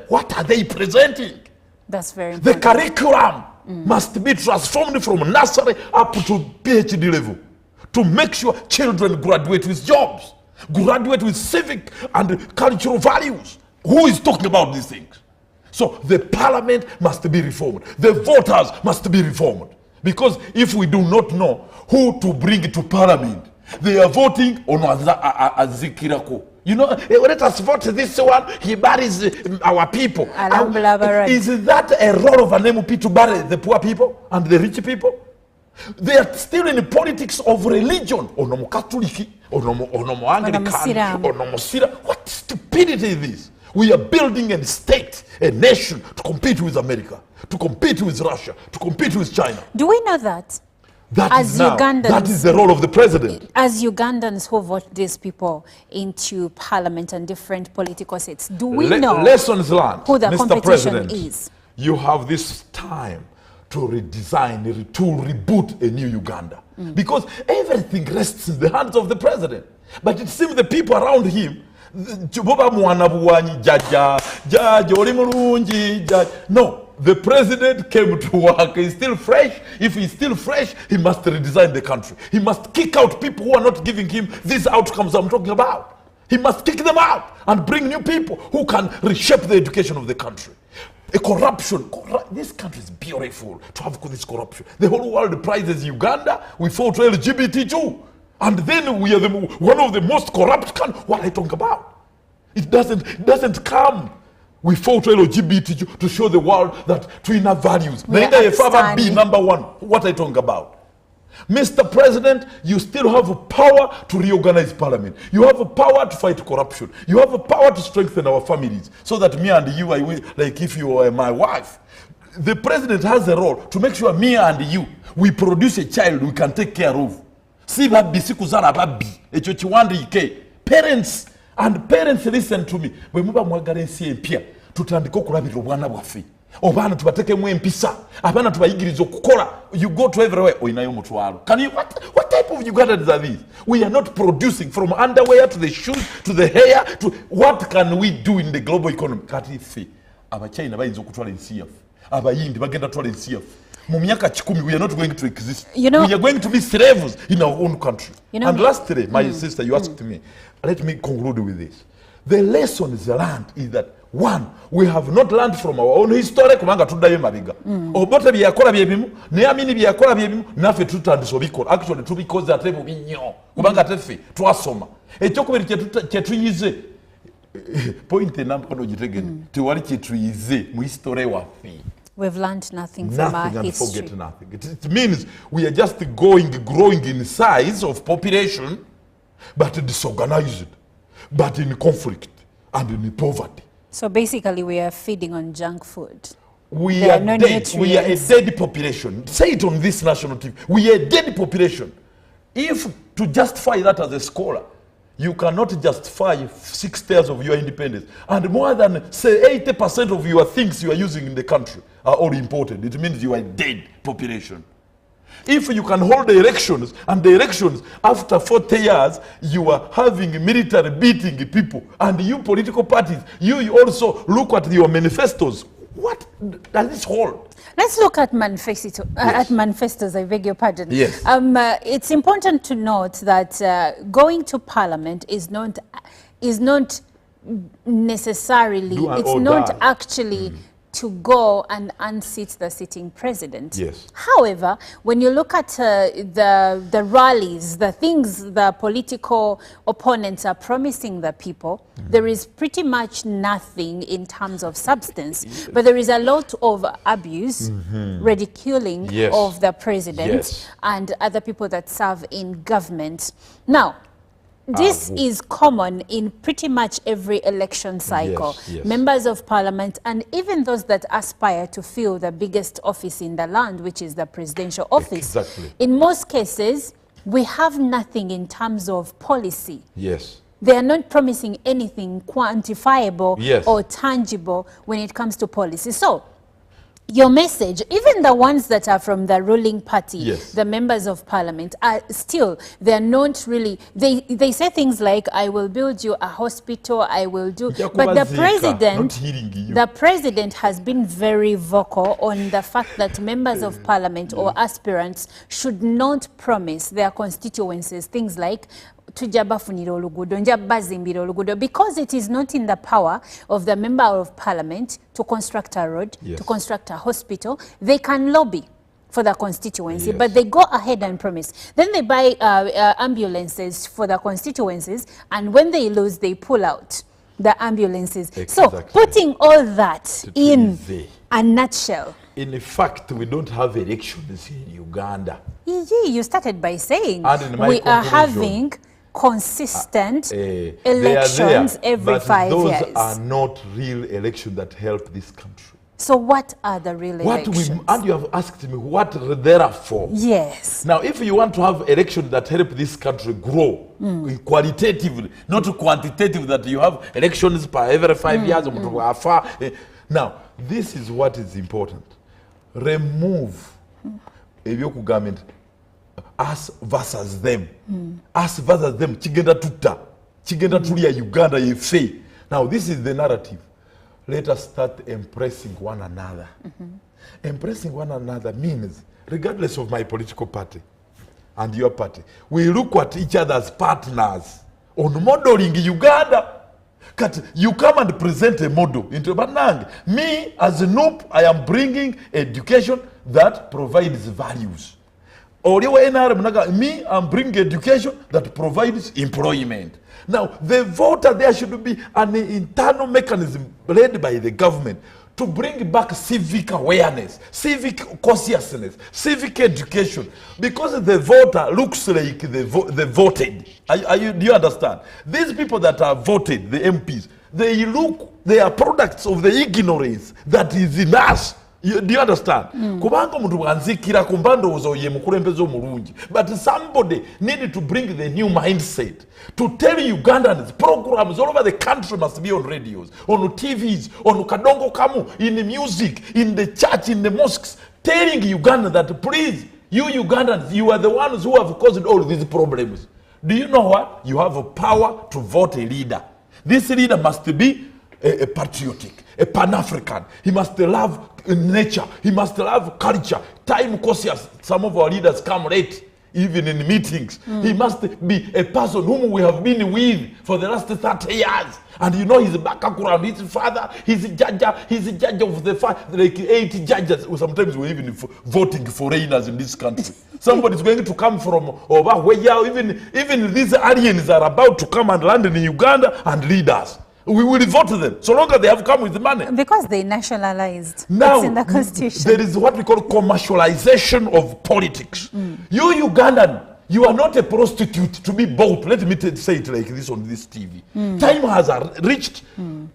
what are they presenting? That's very important. The curriculum must be transformed from nursery up to PhD level to make sure children graduate with jobs. Graduate with civic and cultural values. Who is talking about these things? So the parliament must be reformed. The voters must be reformed. Because if we do not know who to bring to parliament, they are voting on Azikirako. You know, let us vote this one, he buries our people. Is that a role of an MP to bury the poor people and the rich people? They are still in the politics of religion. Onomo Catholic, Onomo Anglican, Onomo Sira. What stupidity is this? We are building a state, a nation to compete with America, to compete with Russia, to compete with China. Do we know that? That is the role of the president. As Ugandans who vote these people into parliament and different political seats, do we know lessons learned, who the Mr. competition President, is? You have this time to redesign, to reboot a new Uganda. Because everything rests in the hands of the president. But it seems the people around him, no, the president came to work. He's still fresh. If he's still fresh, he must redesign the country. He must kick out people who are not giving him these outcomes I'm talking about. He must kick them out and bring new people who can reshape the education of the country. A corruption. This country is beautiful to have this corruption. The whole world prizes Uganda. We fought LGBT too. And then we are one of the most corrupt countries. What I talk about? It doesn't come. We fought LGBT to show the world that twin values. Neither father be number one. What I talk about? Mr. President, you still have a power to reorganize parliament. You have a power to fight corruption. You have a power to strengthen our families so that me and you, like if you are my wife. The president has a role to make sure me and you, we produce a child we can take care of. Parents, listen to me. Obana tubatekemu empisa. Abana tubayigiriza okukola. You go to everywhere. Oyinayo mutwalo. Can you what type of Ugandans are these? We are not producing from underwear to the shoes to the hair to what can we do in the global economy? Kati fe. Abachina bayinza okutwala ensi yaffe. Abayindi bagenda twala ensi yaffe. Mu myaka 10 we are not going to exist. We are going to be slaves in our own country. And lastly, my sister, you asked me. Let me conclude with this. The lessons learned is that one, we have not learned from our own history kubanga tuddayo mabiga. Obote byakola byebimu, ne amini byakola byebimu, nafe tutandise obikola. Actually tubikoze ate bubi nnyo. Kubanga tefe twasoma. Ekyokubiri kye tuyize point number ono gitegere. Tewali kye tuyize mu history waffe. We've learned nothing from our and history. Forget nothing. It means we are just growing in size of population, but disorganized, but in conflict and in poverty. So basically we are feeding on junk food. We are dead. We are a dead population. Say it on this national TV. We are a dead population. If to justify that as a scholar, you cannot justify 6 years of your independence. And more than, say, 80% of your things you are using in the country are all imported. It means you are a dead population. If you can hold the elections, and the elections, after 40 years, you are having military beating people, and you political parties, you also look at your manifestos. What does this hold? Let's look at manifestos, I beg your pardon. Yes. It's important to note that going to parliament is not necessarily, it's not actually to go and unseat the sitting president. Yes. However, when you look at the rallies, the things the political opponents are promising the people, there is pretty much nothing in terms of substance, but there is a lot of abuse, ridiculing of the president and other people that serve in government. Now, this is common in pretty much every election cycle. Members of parliament and even those that aspire to fill the biggest office in the land, which is the presidential office. In most cases, we have nothing in terms of policy. They are not promising anything quantifiable or tangible when it comes to policy. So, your message, even the ones that are from the ruling party, the members of parliament, are still, they're not really, they say things like, I will build you a hospital, I will do, but the president has been very vocal on the fact that members of parliament or aspirants should not promise their constituencies things like, because it is not in the power of the member of parliament to construct a road, to construct a hospital. They can lobby for the constituency, but they go ahead and promise. Then they buy ambulances for the constituencies, and when they lose, they pull out the ambulances. So putting all that in a nutshell. In fact, we don't have elections in Uganda. You started by saying we are having consistent elections every 5 years. Those are not real elections that help this country. So what are the real elections? And you have asked me what they are for. Yes. Now, if you want to have elections that help this country grow qualitatively, not quantitative, that you have elections per every 5 years. Now, this is what is important. Remove government. Us versus them. Us versus them. Chigenda tuta. Chigenda tulia Uganda yefe. Now this is the narrative. Let us start impressing one another. Impressing one another means, regardless of my political party and your party, we look at each other as partners on modeling Uganda. You come and present a model into Banang. Me, as a noob, I am bringing education that provides values. Me, I'm bringing education that provides employment. Now, the voter, there should be an internal mechanism led by the government to bring back civic awareness, civic consciousness, civic education. Because the voter looks like they voted. Do you understand? These people that are voted, the MPs, they are products of the ignorance that is in us. Do you understand? Kubanga omuntu bwanzikira ku mbandowooza ye mukulembeze omulungi. But somebody needed to bring the new mindset to tell Ugandans programs all over the country must be on radios, on TVs, on Kadongo Kamu, in the music, in the church, in the mosques, telling Uganda that please, you Ugandans, you are the ones who have caused all these problems. Do you know what? You have a power to vote a leader. This leader must be a patriotic, a Pan-African. He must love nature. He must love culture. Time conscious. Some of our leaders come late, even in meetings. He must be a person whom we have been with for the last 30 years. And you know his background, his father, he's a judge of the like 80 judges. Sometimes we're even voting foreigners in this country. Somebody's going to come from over where even these aliens are about to come and land in Uganda and lead us. We will vote them, so long as they have come with the money. Because they nationalized. Now, it's in the constitution. There is what we call commercialization of politics. You Ugandan, you are not a prostitute to be bought. Let me say it like this on this TV. Time has reached.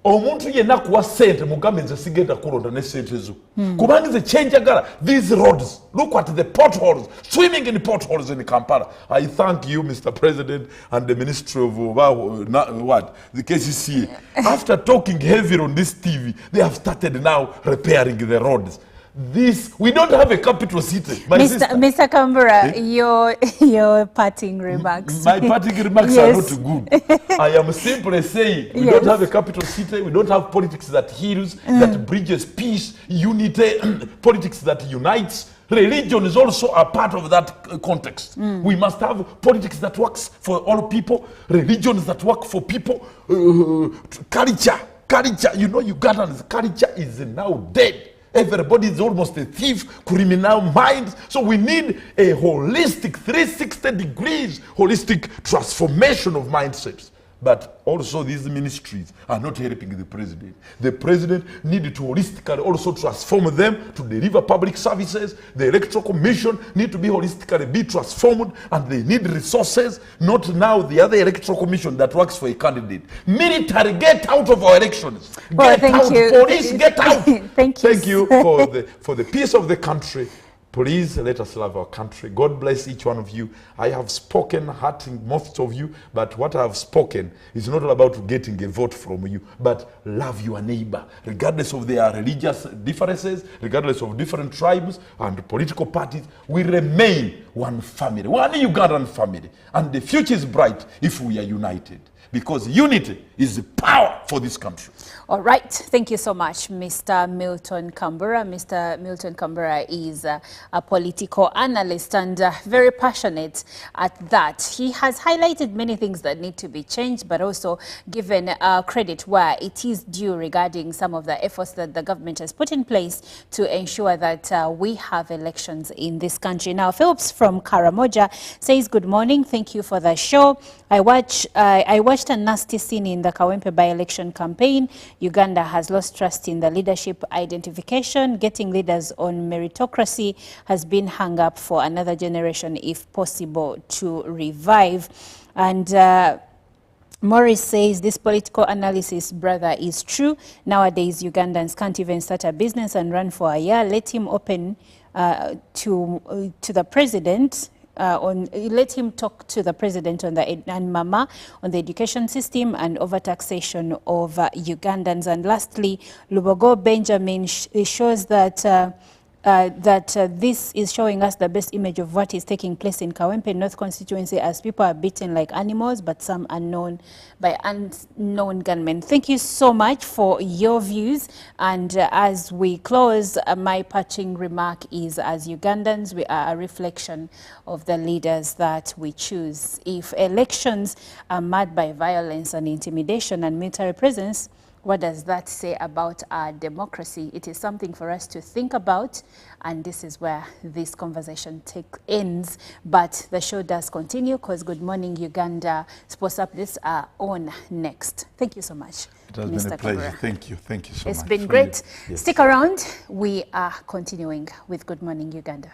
Omuntu yenna kuwa sente mugambe nze sigenda kulonda ne sente zo. Kubanga ze change agala these roads. Look at the potholes, swimming in potholes in Kampala. I thank you, Mr. President, and the Ministry of the KCCA. After talking heavy on this TV, they have started now repairing the roads. We don't have a capital city. Mr. Kambura, your parting remarks. My parting remarks are not good. I am simply saying we don't have a capital city. We don't have politics that heals, that bridges peace, unity, politics that unites. Religion is also a part of that context. We must have politics that works for all people, religions that work for people, culture. You know, Uganda's culture is now dead. Everybody is almost a thief, criminal minds. So we need a holistic 360 degrees, holistic transformation of mindsets. But also these ministries are not helping the president. The president needed to holistically also transform them to deliver public services. The electoral commission need to be holistically be transformed, and they need resources, not now the other electoral commission that works for a candidate. Military, get out of our elections. Get out. Police, get out. Thank you for the peace of the country. Please let us love our country. God bless each one of you. I have spoken, hurting most of you, but what I have spoken is not all about getting a vote from you, but love your neighbor, regardless of their religious differences, regardless of different tribes and political parties. We remain one family, one Ugandan family, and the future is bright if we are united, because unity is the power for this country. All right. Thank you so much, Mr. Milton Kambura. Mr. Milton Kambura is a political analyst and very passionate at that. He has highlighted many things that need to be changed, but also given credit where it is due regarding some of the efforts that the government has put in place to ensure that we have elections in this country. Now, Phillips from Karamoja says, good morning. Thank you for the show. I watched a nasty scene in the Kawempe by-election campaign. Uganda has lost trust in the leadership identification. Getting leaders on meritocracy has been hung up for another generation, if possible, to revive. And Morris says this political analysis, brother, is true. Nowadays, Ugandans can't even start a business and run for a year. Let him open to the president. Let him talk to the president on and Mama on the education system and overtaxation of Ugandans. And lastly, Lubogo Benjamin shows that this is showing us the best image of what is taking place in Kawempe North constituency, as people are beaten like animals, but some unknown by unknown gunmen. Thank you so much for your views. And as we close, my parting remark is, as Ugandans, we are a reflection of the leaders that we choose. If elections are marred by violence and intimidation and military presence, what does that say about our democracy? It is something for us to think about, and this is where this conversation ends. But the show does continue, because Good Morning Uganda sports updates are on next. Thank you so much, It has Mr. been a pleasure. Kambura. Thank you so much. It's been great. Yes. Stick around. We are continuing with Good Morning Uganda.